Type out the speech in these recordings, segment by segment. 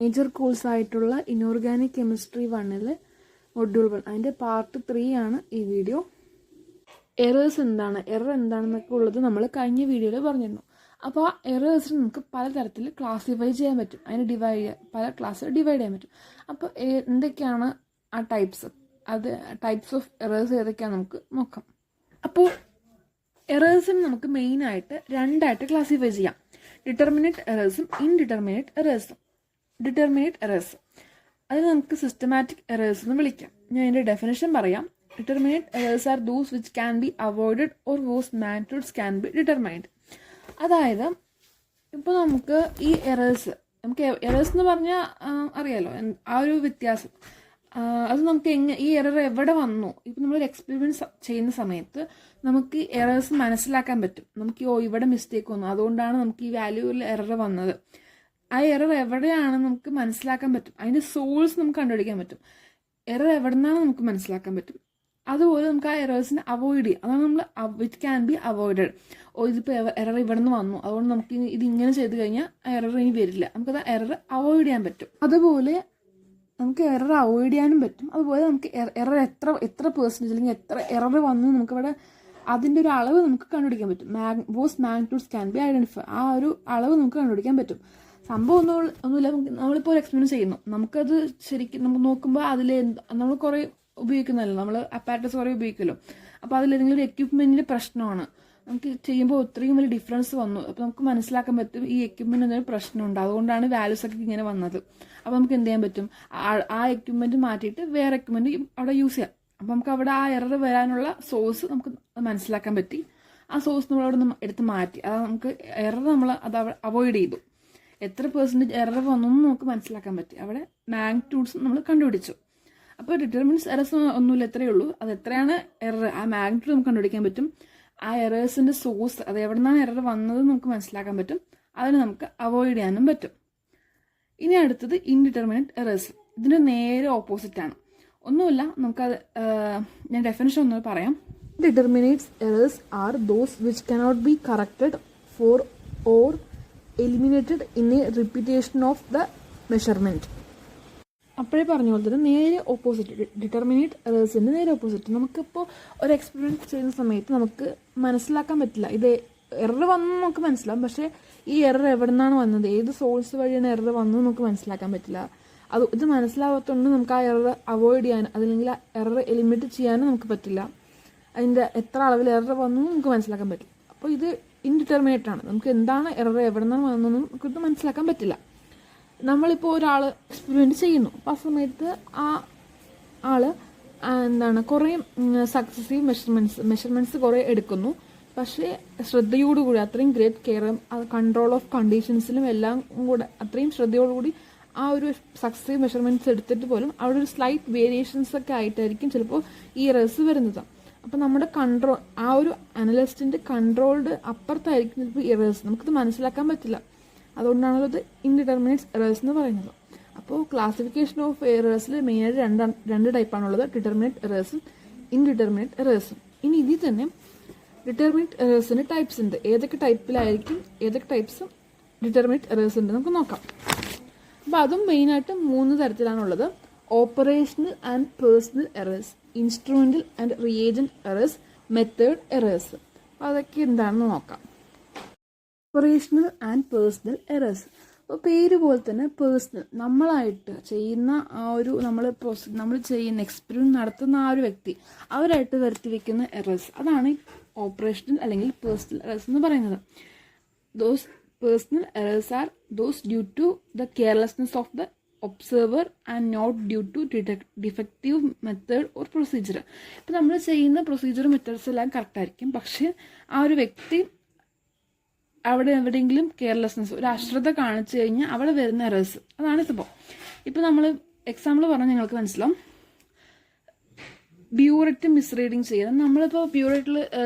Major course ആയിട്ടുള്ള inorganic chemistry 1 module 1 അതിൻ്റെ part 3 ആണ് ഈ വീഡിയോ. എറേഴ്സ് എന്താണ്, എറർ എന്താണെന്നൊക്കെ ഉള്ളത് നമ്മൾ കഴിഞ്ഞ വീഡിയോയിൽ പറഞ്ഞിരുന്നു. അപ്പോൾ ആ എറേഴ്സിന് നമുക്ക് പലതരത്തിൽ ക്ലാസിഫൈ ചെയ്യാൻ പറ്റും, അതിന് പല ക്ലാസ്സിൽ ഡിവൈഡ് ചെയ്യാൻ പറ്റും. അപ്പോൾ എന്തൊക്കെയാണ് ആ ടൈപ്സ് ഓഫ് എറേഴ്സ് ഏതൊക്കെയാണെന്ന് നമുക്ക് നോക്കാം. അപ്പോൾ എറേഴ്സിന് നമുക്ക് മെയിനായിട്ട് രണ്ടായിട്ട് ക്ലാസിഫൈ ചെയ്യാം: ഡിറ്റർമിനേറ്റ് എറേഴ്സും ഇൻഡിറ്റർമിനേറ്റ് എറേഴ്സും. ഡിറ്റർമിനേറ്റ് എറേഴ്സ് അത് നമുക്ക് സിസ്റ്റമാറ്റിക് എറേഴ്സ് എന്ന് വിളിക്കാം. ഞാൻ അതിൻ്റെ ഡെഫിനേഷൻ പറയാം. Determinate errors are those which can be avoided or whose magnitudes can be determined. അതായത് ഇപ്പോൾ നമുക്ക് ഈ എറേഴ്സ് എന്ന് പറഞ്ഞാൽ അറിയാലോ ആ ഒരു വ്യത്യാസം. അത് നമുക്ക് ഈ എറർ എവിടെ വന്നു, ഇപ്പം നമ്മളൊരു എക്സ്പെരിമെൻറ്റ് ചെയ്യുന്ന സമയത്ത് നമുക്ക് എറേഴ്സ് മനസ്സിലാക്കാൻ പറ്റും. നമുക്ക് ഇവിടെ മിസ്റ്റേക്ക് വന്നു, അതുകൊണ്ടാണ് നമുക്ക് ഈ വാല്യൂവിൽ എറർ വന്നത്. ആ എറർ എവിടെയാണെന്ന് നമുക്ക് മനസ്സിലാക്കാൻ പറ്റും. അതിൻ്റെ സോഴ്സ് നമുക്ക് കണ്ടുപിടിക്കാൻ പറ്റും. എറർ എവിടെ നിന്നാണ് നമുക്ക് മനസ്സിലാക്കാൻ പറ്റും. അതുപോലെ നമുക്ക് ആ എറേഴ്സിനെ അവോയ്ഡ് ചെയ്യാം. അതാണ് നമ്മൾ വിച്ച് ക്യാൻ ബി അവോയ്ഡഡ്. ഇതിപ്പോൾ എറർ ഇവിടെ നിന്ന് വന്നു, അതുകൊണ്ട് നമുക്ക് ഇത് ഇങ്ങനെ ചെയ്ത് കഴിഞ്ഞാൽ ആ എറർ ഇനി വരില്ല. നമുക്കത് എറർ അവോയ്ഡ് ചെയ്യാൻ പറ്റും. അതുപോലെ നമുക്ക് എറർ അവോയ്ഡ് ചെയ്യാനും പറ്റും. അതുപോലെ നമുക്ക് എറർ എത്ര പെർസെൻറ്റേജ് അല്ലെങ്കിൽ എത്ര എറർ വന്നു നമുക്കിവിടെ അതിൻ്റെ ഒരു അളവ് നമുക്ക് കണ്ടുപിടിക്കാൻ പറ്റും. Whose magnitudes can be identify. ആ ഒരു അളവ് നമുക്ക് കണ്ടുപിടിക്കാൻ പറ്റും. സംഭവം ഒന്നുമില്ല. നമ്മളിപ്പോൾ ഒരു എക്സ്പെരിമെൻറ്റ് ചെയ്യുന്നു, നമുക്കത് ശരിക്കും നമുക്ക് നോക്കുമ്പോൾ അതിൽ നമ്മൾ കുറേ ഉപയോഗിക്കുന്നതല്ലോ, നമ്മൾ അപ്പാരറ്റസ് കുറേ ഉപയോഗിക്കുമല്ലോ. അപ്പോൾ അതിലേതെങ്കിലും ഒരു എക്യുപ്മെൻറ്റിൻ്റെ പ്രശ്നമാണ്, നമുക്ക് ചെയ്യുമ്പോൾ ഒത്തിരിയും വലിയ ഡിഫറൻസ് വന്നു. അപ്പോൾ നമുക്ക് മനസ്സിലാക്കാൻ പറ്റും ഈ എക്യുപ്മെൻറ്റ് എന്തെങ്കിലും പ്രശ്നമുണ്ട്, അതുകൊണ്ടാണ് വാല്യൂസ് ഒക്കെ ഇങ്ങനെ വന്നത്. അപ്പോൾ നമുക്ക് എന്ത് ചെയ്യാൻ പറ്റും, ആ എക്യുപ്മെൻറ്റ് മാറ്റിയിട്ട് വേറെ എക്യുപ്മെൻറ്റ് അവിടെ യൂസ് ചെയ്യാം. അപ്പോൾ നമുക്ക് അവിടെ ആ എറർ വരാനുള്ള സോഴ്സ് നമുക്ക് മനസ്സിലാക്കാൻ പറ്റി. ആ സോഴ്സ് നമ്മളവിടെ നിന്ന് എടുത്ത് മാറ്റി. അത് നമുക്ക് എറർ അത് അവോയ്ഡ് ചെയ്തു. എത്ര പെർസെൻറ്റേജ് എറർ വന്നൊന്നും നമുക്ക് മനസ്സിലാക്കാൻ പറ്റി. അവിടെ മാഗ്നിറ്റ്യൂഡ്സ് നമ്മൾ കണ്ടുപിടിച്ചു. അപ്പോൾ ഡിറ്റർമിനൻസ് എറേഴ്സ് ഒന്നുമില്ല, എത്രയേ ഉള്ളൂ. അത് എത്രയാണ് എറർ, ആ മാഗ്നിറ്റ്യൂഡ് നമുക്ക് കണ്ടുപിടിക്കാൻ പറ്റും. ആ എറേഴ്സിൻ്റെ സോഴ്സ്, അത് എവിടെ നിന്നാണ് എറർ വന്നത് നമുക്ക് മനസ്സിലാക്കാൻ പറ്റും. അതിന് നമുക്ക് അവോയ്ഡ് ചെയ്യാനും പറ്റും. ഇനി അടുത്തത് ഇൻഡിറ്റർമിനേറ്റ് എറേഴ്സ്. ഇതിൻ്റെ നേരെ ഓപ്പോസിറ്റാണ്. ഒന്നുമില്ല, നമുക്കത് ഞാൻ ഡെഫിനിഷൻ ഒന്ന് പറയാം. Determinates errors are those which cannot be corrected for or eliminated in a repetition of the measurement. അപ്പോഴേ പറഞ്ഞ പോലെ തന്നെ നേരെ ഓപ്പോസിറ്റ്, ഡിറ്റർമിനേറ്റ് എറേഴ്സിൻ്റെ നേരെ ഓപ്പോസിറ്റ്. നമുക്കിപ്പോൾ ഒരു എക്സ്പെരിമെൻറ്റ് ചെയ്യുന്ന സമയത്ത് നമുക്ക് മനസ്സിലാക്കാൻ പറ്റില്ല. ഇത് എറർ വന്നു നമുക്ക് മനസ്സിലാവും, പക്ഷേ ഈ എറർ എവിടെ നിന്നാണ് വന്നത്, ഏത് സോഴ്സ് വഴിയാണ് എറർ വന്നത് നമുക്ക് മനസ്സിലാക്കാൻ പറ്റില്ല. ഇത് മനസ്സിലാവാത്തതുകൊണ്ട് നമുക്ക് ആ എറർ അവോയ്ഡ് ചെയ്യാൻ, അതല്ലെങ്കിൽ ആ എറർ എലിമിനേറ്റ് ചെയ്യാനും നമുക്ക് പറ്റില്ല. അതിൻ്റെ എത്ര അളവിൽ എറർ വന്നു നമുക്ക് മനസ്സിലാക്കാൻ പറ്റില്ല. അപ്പോൾ ഇത് ഇൻഡിറ്റർമിനേറ്റ് ആണ്. നമുക്ക് എന്താണ് എറർ എവിടെ നിന്നാണ് വന്നതെന്നും നമുക്ക് മനസ്സിലാക്കാൻ പറ്റില്ല. നമ്മളിപ്പോൾ ഒരാൾ എക്സ്പെരിമെൻറ്റ് ചെയ്യുന്നു, അപ്പോൾ ആ സമയത്ത് ആ ആൾ കുറേ സക്സസീവ് മെഷർമെൻറ്റ്സ് കുറേ എടുക്കുന്നു. പക്ഷേ ശ്രദ്ധയോടുകൂടി, അത്രയും ഗ്രേറ്റ് കെയറും കൺട്രോൾ ഓഫ് കണ്ടീഷൻസിലും എല്ലാം കൂടെ അത്രയും ശ്രദ്ധയോടുകൂടി ആ ഒരു സക്സസീവ് മെഷർമെൻറ്റ്സ് എടുത്തിട്ട് പോലും അവിടെ ഒരു സ്ലൈറ്റ് വേരിയേഷൻസ് ഒക്കെ ആയിട്ടായിരിക്കും ചിലപ്പോൾ ഈ എറേഴ്സ് വരുന്നത്. അപ്പോൾ നമ്മുടെ ആ ഒരു അനലിസ്റ്റിൻ്റെ കൺട്രോൾഡ് അപ്പുറത്തായിരിക്കും ചിലപ്പോൾ എറേഴ്സ്. നമുക്കത് മനസ്സിലാക്കാൻ പറ്റില്ല. അതുകൊണ്ടാണല്ലോ ഇത് ഇൻഡിറ്റർമിനേറ്റ് എറേഴ്സ് എന്ന് പറയുന്നത്. അപ്പോൾ ക്ലാസിഫിക്കേഷൻ ഓഫ് എറേഴ്സിൽ മെയിനായിട്ട് രണ്ട് ടൈപ്പാണുള്ളത്: ഡിറ്റർമിനേറ്റ് എറേഴ്സും ഇൻഡിറ്റർമിനേറ്റ് എറേഴ്സും. ഇനി ഇതിൽ തന്നെ ഡിറ്റർമിനേറ്റ് എറേഴ്സിന് ടൈപ്സ് ഉണ്ട്. ഏതൊക്കെ ടൈപ്സും ഡിറ്റർമിനേറ്റ് എറേഴ്സ് ഉണ്ട് നമുക്ക് നോക്കാം. അപ്പോൾ അതും മെയിനായിട്ട് 3 തരത്തിലാണുള്ളത്: operational and personal errors, instrumental and reagent errors, method errors. അതൊക്കെ എന്താണെന്ന് നോക്കാം. Operational and personal errors. അപ്പോൾ പേര് പോലെ തന്നെ പേഴ്സണൽ, നമ്മളായിട്ട് ചെയ്യുന്ന ആ ഒരു നമ്മൾ ചെയ്യുന്ന എക്സ്പെരിമെൻറ്റ് നടത്തുന്ന ആ ഒരു വ്യക്തി, അവരായിട്ട് വരുത്തി വയ്ക്കുന്ന എറേഴ്സ്, അതാണ് ഓപ്പറേഷണൽ അല്ലെങ്കിൽ പേഴ്സണൽ എറേഴ്സ് എന്ന് പറയുന്നത്. Those personal errors are those due to the carelessness of the observer and not due to defective method or procedure. ഇപ്പം നമ്മൾ ചെയ്യുന്ന പ്രൊസീജിയർ മെത്തേഡ്സ് എല്ലാം കറക്റ്റായിരിക്കും, പക്ഷേ ആ ഒരു വ്യക്തി അവിടെ എവിടെയെങ്കിലും കെയർലെസ്നെസ്, ഒരു അശ്രദ്ധ കാണിച്ചു കഴിഞ്ഞാൽ അവിടെ വരുന്ന എറേഴ്സ്, അതാണ് ഇതിപ്പോൾ. ഇപ്പോൾ നമ്മൾ എക്സാമ്പിൾ പറഞ്ഞാൽ ഞങ്ങൾക്ക് മനസ്സിലാവും. പ്യൂരിറ്റി മിസ്റീഡിങ് ചെയ്യുക. നമ്മളിപ്പോൾ പ്യൂരിറ്റിൽ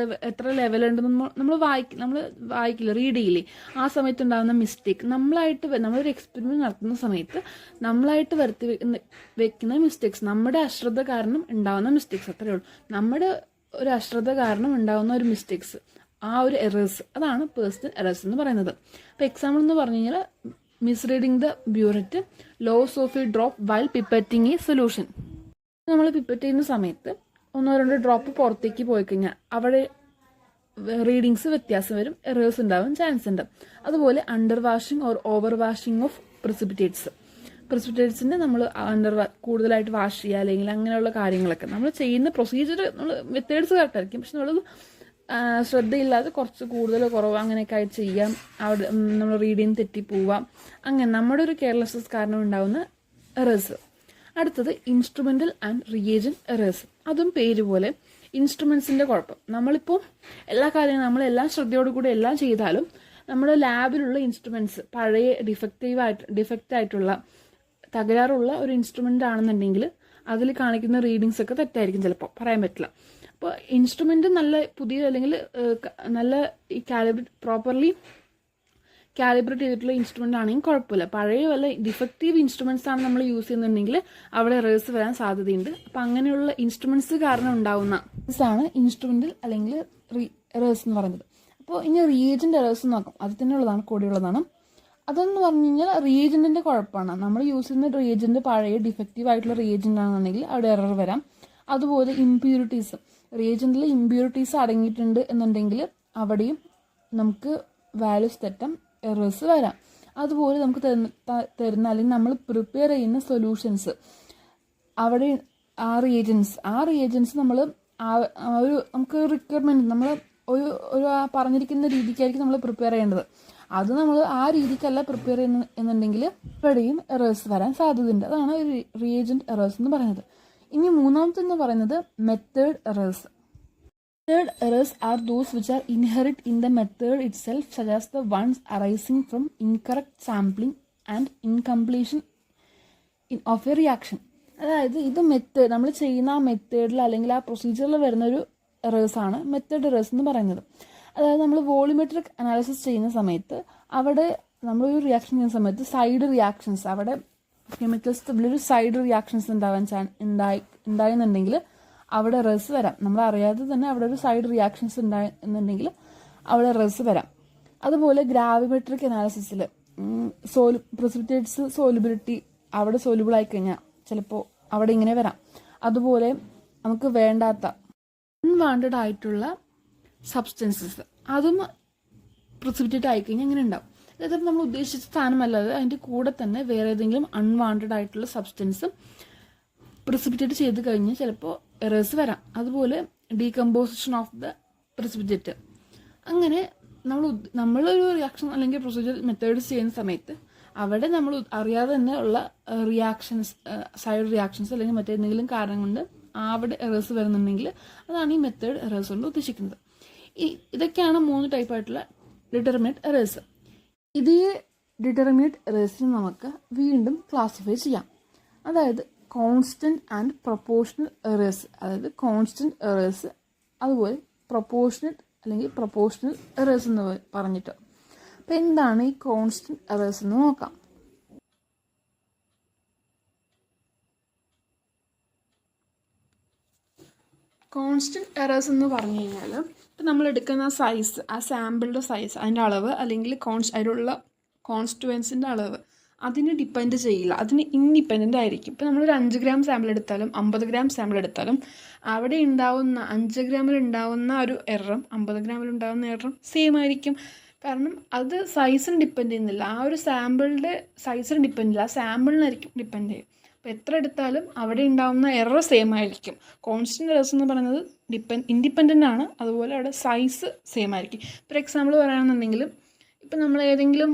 എത്ര ലെവലുണ്ടെന്ന് നമ്മൾ വായിക്കില്ല, റീഡ് ചെയ്യില്ലേ, ആ സമയത്ത് ഉണ്ടാകുന്ന മിസ്റ്റേക്ക്, നമ്മളൊരു എക്സ്പെരിമെൻറ്റ് നടത്തുന്ന സമയത്ത് നമ്മളായിട്ട് വരുത്തി വെക്കുന്ന മിസ്റ്റേക്സ്, നമ്മുടെ അശ്രദ്ധ കാരണം ഉണ്ടാകുന്ന മിസ്റ്റേക്സ്, അത്രയേ ഉള്ളൂ. നമ്മുടെ ഒരു അശ്രദ്ധ കാരണം ഉണ്ടാകുന്ന ഒരു മിസ്റ്റേക്സ്, ആ ഒരു എറേഴ്സ്, അതാണ് പേഴ്സണൽ എറേഴ്സ് എന്ന് പറയുന്നത്. അപ്പോൾ എക്സാമ്പിൾ എന്ന് പറഞ്ഞു കഴിഞ്ഞാൽ misreading the burette, loss of a drop while pipetting a solution. നമ്മൾ പിപ്പറ്റ് ചെയ്യുന്ന സമയത്ത് 1-2 ഡ്രോപ്പ് പുറത്തേക്ക് പോയി കഴിഞ്ഞാൽ അവിടെ റീഡിങ്സ് വ്യത്യാസം വരും, എറേഴ്സ് ഉണ്ടാവാൻ ചാൻസ് ഉണ്ട്. അതുപോലെ under washing or over washing of പ്രിസിപ്പിറ്റേറ്റ്സിൻ്റെ നമ്മൾ കൂടുതലായിട്ട് വാഷ് ചെയ്യുക അല്ലെങ്കിൽ അങ്ങനെയുള്ള കാര്യങ്ങളൊക്കെ നമ്മൾ ചെയ്യുന്ന പ്രൊസീജിയർ, നമ്മൾ മെത്തേഡ്സ് കറക്റ്റായിരിക്കും, പക്ഷെ നമ്മൾ ശ്രദ്ധയില്ലാതെ കുറച്ച് കൂടുതൽ കുറവ് അങ്ങനെയൊക്കെ ആയിട്ട് ചെയ്യാം. അവിടെ നമ്മൾ റീഡിങ് തെറ്റിപ്പോവാം. അങ്ങനെ നമ്മുടെ ഒരു കെയർലെസ്നെസ് കാരണം ഉണ്ടാകുന്ന എറേഴ്സ്. അടുത്തത് ഇൻസ്ട്രുമെൻ്റൽ ആൻഡ് റിയേജൻറ്റ് എറേഴ്സ്. അതും പേര് പോലെ ഇൻസ്ട്രുമെൻസിൻ്റെ കുഴപ്പം. നമ്മളിപ്പോൾ എല്ലാ കാര്യങ്ങളും നമ്മളെല്ലാം ശ്രദ്ധയോടുകൂടി എല്ലാം ചെയ്താലും നമ്മുടെ ലാബിലുള്ള ഇൻസ്ട്രുമെൻറ്റ്സ് പഴയ ഡിഫക്റ്റ് ആയിട്ടുള്ള തകരാറുള്ള ഒരു ഇൻസ്ട്രുമെൻ്റ് ആണെന്നുണ്ടെങ്കിൽ അതിൽ കാണിക്കുന്ന റീഡിങ്സ് ഒക്കെ തെറ്റായിരിക്കും, ചിലപ്പോൾ പറയാൻ പറ്റില്ല. അപ്പോൾ ഇൻസ്ട്രുമെൻ്റ് നല്ല പുതിയ അല്ലെങ്കിൽ നല്ല പ്രോപ്പർലി കാലിബ്രേറ്റ് ചെയ്തിട്ടുള്ള ഇൻസ്ട്രുമെൻ്റ് ആണെങ്കിൽ കുഴപ്പമില്ല. പഴയ വല്ല ഡിഫക്റ്റീവ് ഇൻസ്ട്രുമെൻറ്റ്സ് ആണ് നമ്മൾ യൂസ് ചെയ്യുന്നുണ്ടെങ്കിൽ അവിടെ എറേഴ്സ് വരാൻ സാധ്യതയുണ്ട്. അപ്പോൾ അങ്ങനെയുള്ള ഇൻസ്ട്രുമെൻറ്റ്സ് കാരണം ഉണ്ടാവുന്ന ആണ് ഇൻസ്ട്രുമെൻ്റൽ അല്ലെങ്കിൽ എറേഴ്സ് എന്ന് പറയുന്നത്. അപ്പോൾ ഇനി റിയേജൻ്റ് എറേഴ്സ് നോക്കാം. അത് തന്നെ ഉള്ളതാണ്, കൂടിയുള്ളതാണ്. അതെന്ന് പറഞ്ഞു കഴിഞ്ഞാൽ റിയേജൻറ്റിൻ്റെ കുഴപ്പമാണ്. നമ്മൾ യൂസ് ചെയ്യുന്ന റിയേജൻറ്റ് പഴയ ഡിഫക്റ്റീവ് ആയിട്ടുള്ള റിയേജൻ്റ് ആണെന്നുണ്ടെങ്കിൽ അവിടെ എറർ വരാം. അതുപോലെ ഇമ്പ്യൂരിറ്റീസ്, റിയേജൻറ്റിൽ ഇമ്പ്യൂരിറ്റീസ് അടങ്ങിയിട്ടുണ്ട് എന്നുണ്ടെങ്കിൽ അവിടെയും നമുക്ക് വാല്യൂസ് തെറ്റാം, എറേഴ്സ് വരാം. അതുപോലെ നമുക്ക് തരുന്ന അല്ലെങ്കിൽ നമ്മൾ പ്രിപ്പയർ ചെയ്യുന്ന സൊല്യൂഷൻസ്, അവിടെ ആ റിയേജൻസ് നമ്മൾ നമുക്ക് റിക്വയർമെൻറ്റ് നമ്മൾ ഒരു പറഞ്ഞിരിക്കുന്ന രീതിക്കായിരിക്കും നമ്മൾ പ്രിപ്പയർ ചെയ്യേണ്ടത്. അത് നമ്മൾ ആ രീതിക്കല്ല പ്രിപ്പയർ എന്നുണ്ടെങ്കിൽ ഇവിടെയും എറേഴ്സ് വരാൻ സാധ്യതയുണ്ട്. അതാണ് റിയേജൻറ്റ് എറേഴ്സ് എന്ന് പറയുന്നത്. ഇനി മൂന്നാമത്തെന്ന് പറയുന്നത് method errors. Method errors are those which are inherent in the method itself, such as the ones arising from incorrect sampling and incompletion of a reaction. അതായത് ഇത് നമ്മൾ ചെയ്യുന്ന ആ മെത്തേഡിൽ അല്ലെങ്കിൽ ആ പ്രൊസീജിയറിൽ വരുന്നൊരു എറേഴ്സാണ് മെത്തേഡ് എറേഴ്സ് എന്ന് പറയുന്നത്. അതായത് നമ്മൾ വോളിമെട്രിക് അനാലിസിസ് ചെയ്യുന്ന സമയത്ത് അവിടെ നമ്മളൊരു റിയാക്ഷൻ ചെയ്യുന്ന സമയത്ത് സൈഡ് റിയാക്ഷൻസ്, അവിടെ കെമിക്കൽസ് തമ്മിലൊരു സൈഡ് റിയാക്ഷൻസ് ഉണ്ടായെന്നുണ്ടെങ്കിൽ അവിടെ എറേഴ്സ് വരാം. നമ്മൾ അറിയാതെ തന്നെ അവിടെ ഒരു സൈഡ് റിയാക്ഷൻസ് ഉണ്ടായെന്നുണ്ടെങ്കിൽ അവിടെ എറേഴ്സ് വരാം. അതുപോലെ ഗ്രാവിമെട്രിക് അനാലിസിസിൽ പ്രിസിപ്പിറ്റേറ്റ്സ് സോലുബിലിറ്റി അവിടെ സോലുബിൾ ആയിക്കഴിഞ്ഞാൽ ചിലപ്പോൾ അവിടെ ഇങ്ങനെ വരാം. അതുപോലെ നമുക്ക് വേണ്ടാത്ത അൺവാണ്ടഡ് ആയിട്ടുള്ള സബ്സ്റ്റൻസസ് അതും പ്രിസിപ്പിറ്റേറ്റ് ആയിക്കഴിഞ്ഞാൽ ഇങ്ങനെ ഉണ്ടാവും. അതായത് നമ്മൾ ഉദ്ദേശിച്ച സ്ഥാനമല്ലാതെ അതിൻ്റെ കൂടെ തന്നെ വേറെ ഏതെങ്കിലും അൺവാണ്ടഡ് ആയിട്ടുള്ള സബ്സ്റ്റൻസ് പ്രിസിപ്പിറ്റേറ്റ് ചെയ്ത് കഴിഞ്ഞാൽ ചിലപ്പോൾ എറേഴ്സ് വരാം. അതുപോലെ ഡീകമ്പോസിഷൻ ഓഫ് ദ പ്രിസിപ്പിറ്റേറ്റ്. അങ്ങനെ നമ്മളൊരു റിയാക്ഷൻ അല്ലെങ്കിൽ പ്രൊസീജിയർ മെത്തേഡ്സ് ചെയ്യുന്ന സമയത്ത് അവിടെ നമ്മൾ അറിയാതെ തന്നെ ഉള്ള റിയാക്ഷൻസ്, സൈഡ് റിയാക്ഷൻസ് അല്ലെങ്കിൽ മറ്റേതെങ്കിലും കാരണം കൊണ്ട് അവിടെ എറേഴ്സ് വരുന്നുണ്ടെങ്കിൽ അതാണ് ഈ മെത്തേഡ് എറേഴ്സ് കൊണ്ട് ഉദ്ദേശിക്കുന്നത്. ഇതൊക്കെയാണ് 3 ടൈപ്പായിട്ടുള്ള ഡിറ്റർമിനേറ്റ് എറേഴ്സ്. ഇതേ ഡിറ്റർമിനേറ്റ് എറേഴ്സിന് നമുക്ക് വീണ്ടും ക്ലാസിഫൈ ചെയ്യാം. അതായത് കോൺസ്റ്റൻറ്റ് ആൻഡ് പ്രൊപ്പോർഷണൽ എറേഴ്സ്, അതായത് കോൺസ്റ്റൻറ്റ് എറേഴ്സ്, അതുപോലെ പ്രൊപ്പോർഷണറ്റ് അല്ലെങ്കിൽ പ്രൊപ്പോർഷണൽ എറേഴ്സ് എന്ന് പറഞ്ഞിട്ട്. അപ്പോൾ എന്താണ് ഈ കോൺസ്റ്റൻറ്റ് എറേഴ്സ് എന്ന് നോക്കാം. കോൺസ്റ്റൻറ്റ് എറേഴ്സ് എന്ന് പറഞ്ഞു കഴിഞ്ഞാൽ ഇപ്പം നമ്മൾ എടുക്കുന്ന സൈസ്, ആ സാമ്പിളിൻ്റെ സൈസ്, അതിൻ്റെ അളവ് അല്ലെങ്കിൽ അതിലുള്ള കോൺസ്റ്റുവൻസിൻ്റെ അളവ് അതിന് ഡിപ്പെൻഡ് ചെയ്യില്ല, അതിന് ഇൻഡിപെൻഡൻ്റ് ആയിരിക്കും. ഇപ്പോൾ നമ്മളൊരു 5 ഗ്രാം സാമ്പിൾ എടുത്താലും 50 ഗ്രാം സാമ്പിൾ എടുത്താലും അവിടെ ഉണ്ടാവുന്ന 5 ഗ്രാമിൽ ഉണ്ടാവുന്ന ഒരു എററും 50 ഗ്രാമിൽ ഉണ്ടാവുന്ന എററും സെയിം ആയിരിക്കും. കാരണം അത് സൈസിന് ഡിപ്പെൻഡ് ചെയ്യുന്നില്ല, ആ ഒരു സാമ്പിളിൻ്റെ സൈസിന് ഡിപ്പെൻഡ് ഇല്ല, ആ സാമ്പിളിനായിരിക്കും ഡിപ്പെൻഡ് ചെയ്യും. അപ്പോൾ എത്ര എടുത്താലും അവിടെ ഉണ്ടാവുന്ന എറർ സെയിം ആയിരിക്കും. കോൺസ്റ്റൻറ്റ് എറേഴ്സ് എന്ന് പറയുന്നത് ഇൻഡിപെൻഡൻ്റ് ആണ്, അതുപോലെ അവിടെ സൈസ് സെയിം ആയിരിക്കും. ഫോർ എക്സാമ്പിൾ പറയുകയാണെന്നുണ്ടെങ്കിൽ ഇപ്പം നമ്മൾ ഏതെങ്കിലും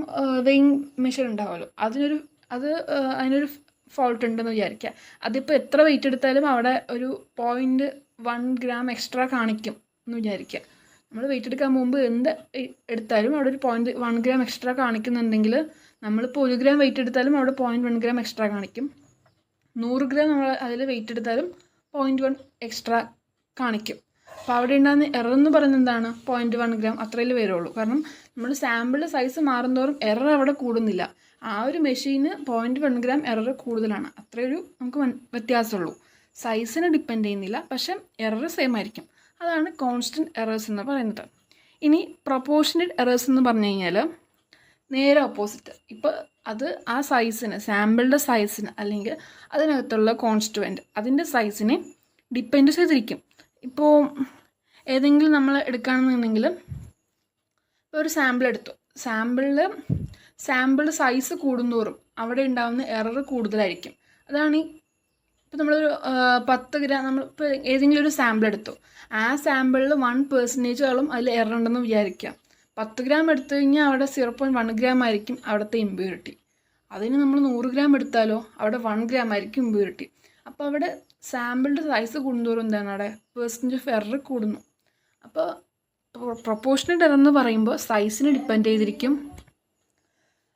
വെയിങ് മെഷീൻ ഉണ്ടാവുമല്ലോ, അതിനൊരു ഫോൾട്ട് ഉണ്ടെന്ന് വിചാരിക്കുക. അതിപ്പോൾ എത്ര വെയിറ്റ് എടുത്താലും അവിടെ ഒരു 0.1 ഗ്രാം എക്സ്ട്രാ കാണിക്കും എന്ന് വിചാരിക്കുക. നമ്മൾ വെയിറ്റ് എടുക്കാൻ മുമ്പ് എന്ത് എടുത്താലും അവിടെ ഒരു 0.1 ഗ്രാം എക്സ്ട്രാ കാണിക്കുന്നുണ്ടെങ്കിൽ നമ്മളിപ്പോൾ 1 ഗ്രാം വെയിറ്റ് എടുത്താലും അവിടെ 0.1 ഗ്രാം എക്സ്ട്രാ കാണിക്കും. 100 ഗ്രാം നമ്മൾ അതിൽ വെയിറ്റ് എടുത്താലും 0.1 എക്സ്ട്രാ കാണിക്കും. അപ്പോൾ അവിടെ ഉണ്ടാകുന്ന എറർ എന്ന് പറയുന്നത് എന്താണ്? 0.1 ഗ്രാം അത്രയിൽ വരുള്ളൂ. കാരണം നമ്മൾ സാമ്പിളിൻ്റെ സൈസ് മാറുന്തോറും എറർ അവിടെ കൂടുന്നില്ല. ആ ഒരു മെഷീന് 0.1 ഗ്രാം എറർ കൂടുതലാണ്, അത്രയൊരു നമുക്ക് വ്യത്യാസമുള്ളൂ. സൈസിനെ ഡിപ്പെൻഡ് ചെയ്യുന്നില്ല, പക്ഷേ എറർ സെയിം ആയിരിക്കും. അതാണ് കോൺസ്റ്റൻറ്റ് എറേഴ്സ് എന്ന് പറയുന്നത്. ഇനി പ്രൊപ്പോർഷണേറ്റ് എറേഴ്സ് എന്ന് പറഞ്ഞു കഴിഞ്ഞാൽ നേരെ ഓപ്പോസിറ്റ്. ഇപ്പോൾ അത് ആ സൈസിന്, സാമ്പിളുടെ സൈസിന് അല്ലെങ്കിൽ അതിനകത്തുള്ള കോൺസ്റ്റുവൻറ്റ് അതിൻ്റെ സൈസിനെ ഡിപ്പെൻഡ് ചെയ്തിരിക്കും. ഇപ്പോൾ ഏതെങ്കിലും നമ്മൾ എടുക്കുകയാണെന്നുണ്ടെങ്കിൽ ഇപ്പോൾ ഒരു സാമ്പിൾ എടുത്തു, സാമ്പിൾ സൈസ് കൂടുന്തോറും അവിടെ ഉണ്ടാകുന്ന എറർ കൂടുതലായിരിക്കും. അതാണ് ഇപ്പോൾ നമ്മളൊരു 10 ഗ്രാം നമ്മളിപ്പോൾ ഏതെങ്കിലും ഒരു സാമ്പിൾ എടുത്തു, ആ സാമ്പിളിൽ 1% അതിൽ എറർ ഉണ്ടെന്ന് വിചാരിക്കാം. 10 ഗ്രാം എടുത്തു കഴിഞ്ഞാൽ അവിടെ 0.1 ഗ്രാം ആയിരിക്കും അവിടുത്തെ ഇമ്പ്യൂരിറ്റി. അതിന് നമ്മൾ 100 ഗ്രാം എടുത്താലോ അവിടെ 1 ഗ്രാം ആയിരിക്കും ഇമ്പ്യൂരിറ്റി. അപ്പോൾ അവിടെ സാമ്പിളിൻ്റെ സൈസ് കൂടുന്തോറും എന്താണ് അവിടെ പെർസെൻറ്റേജ് ഓഫ് എറർ കൂടുന്നു. അപ്പോൾ പ്രൊപ്പോർഷണൽ എറർ എന്ന് പറയുമ്പോൾ സൈസിനെ ഡിപ്പെൻഡ് ചെയ്തിരിക്കും.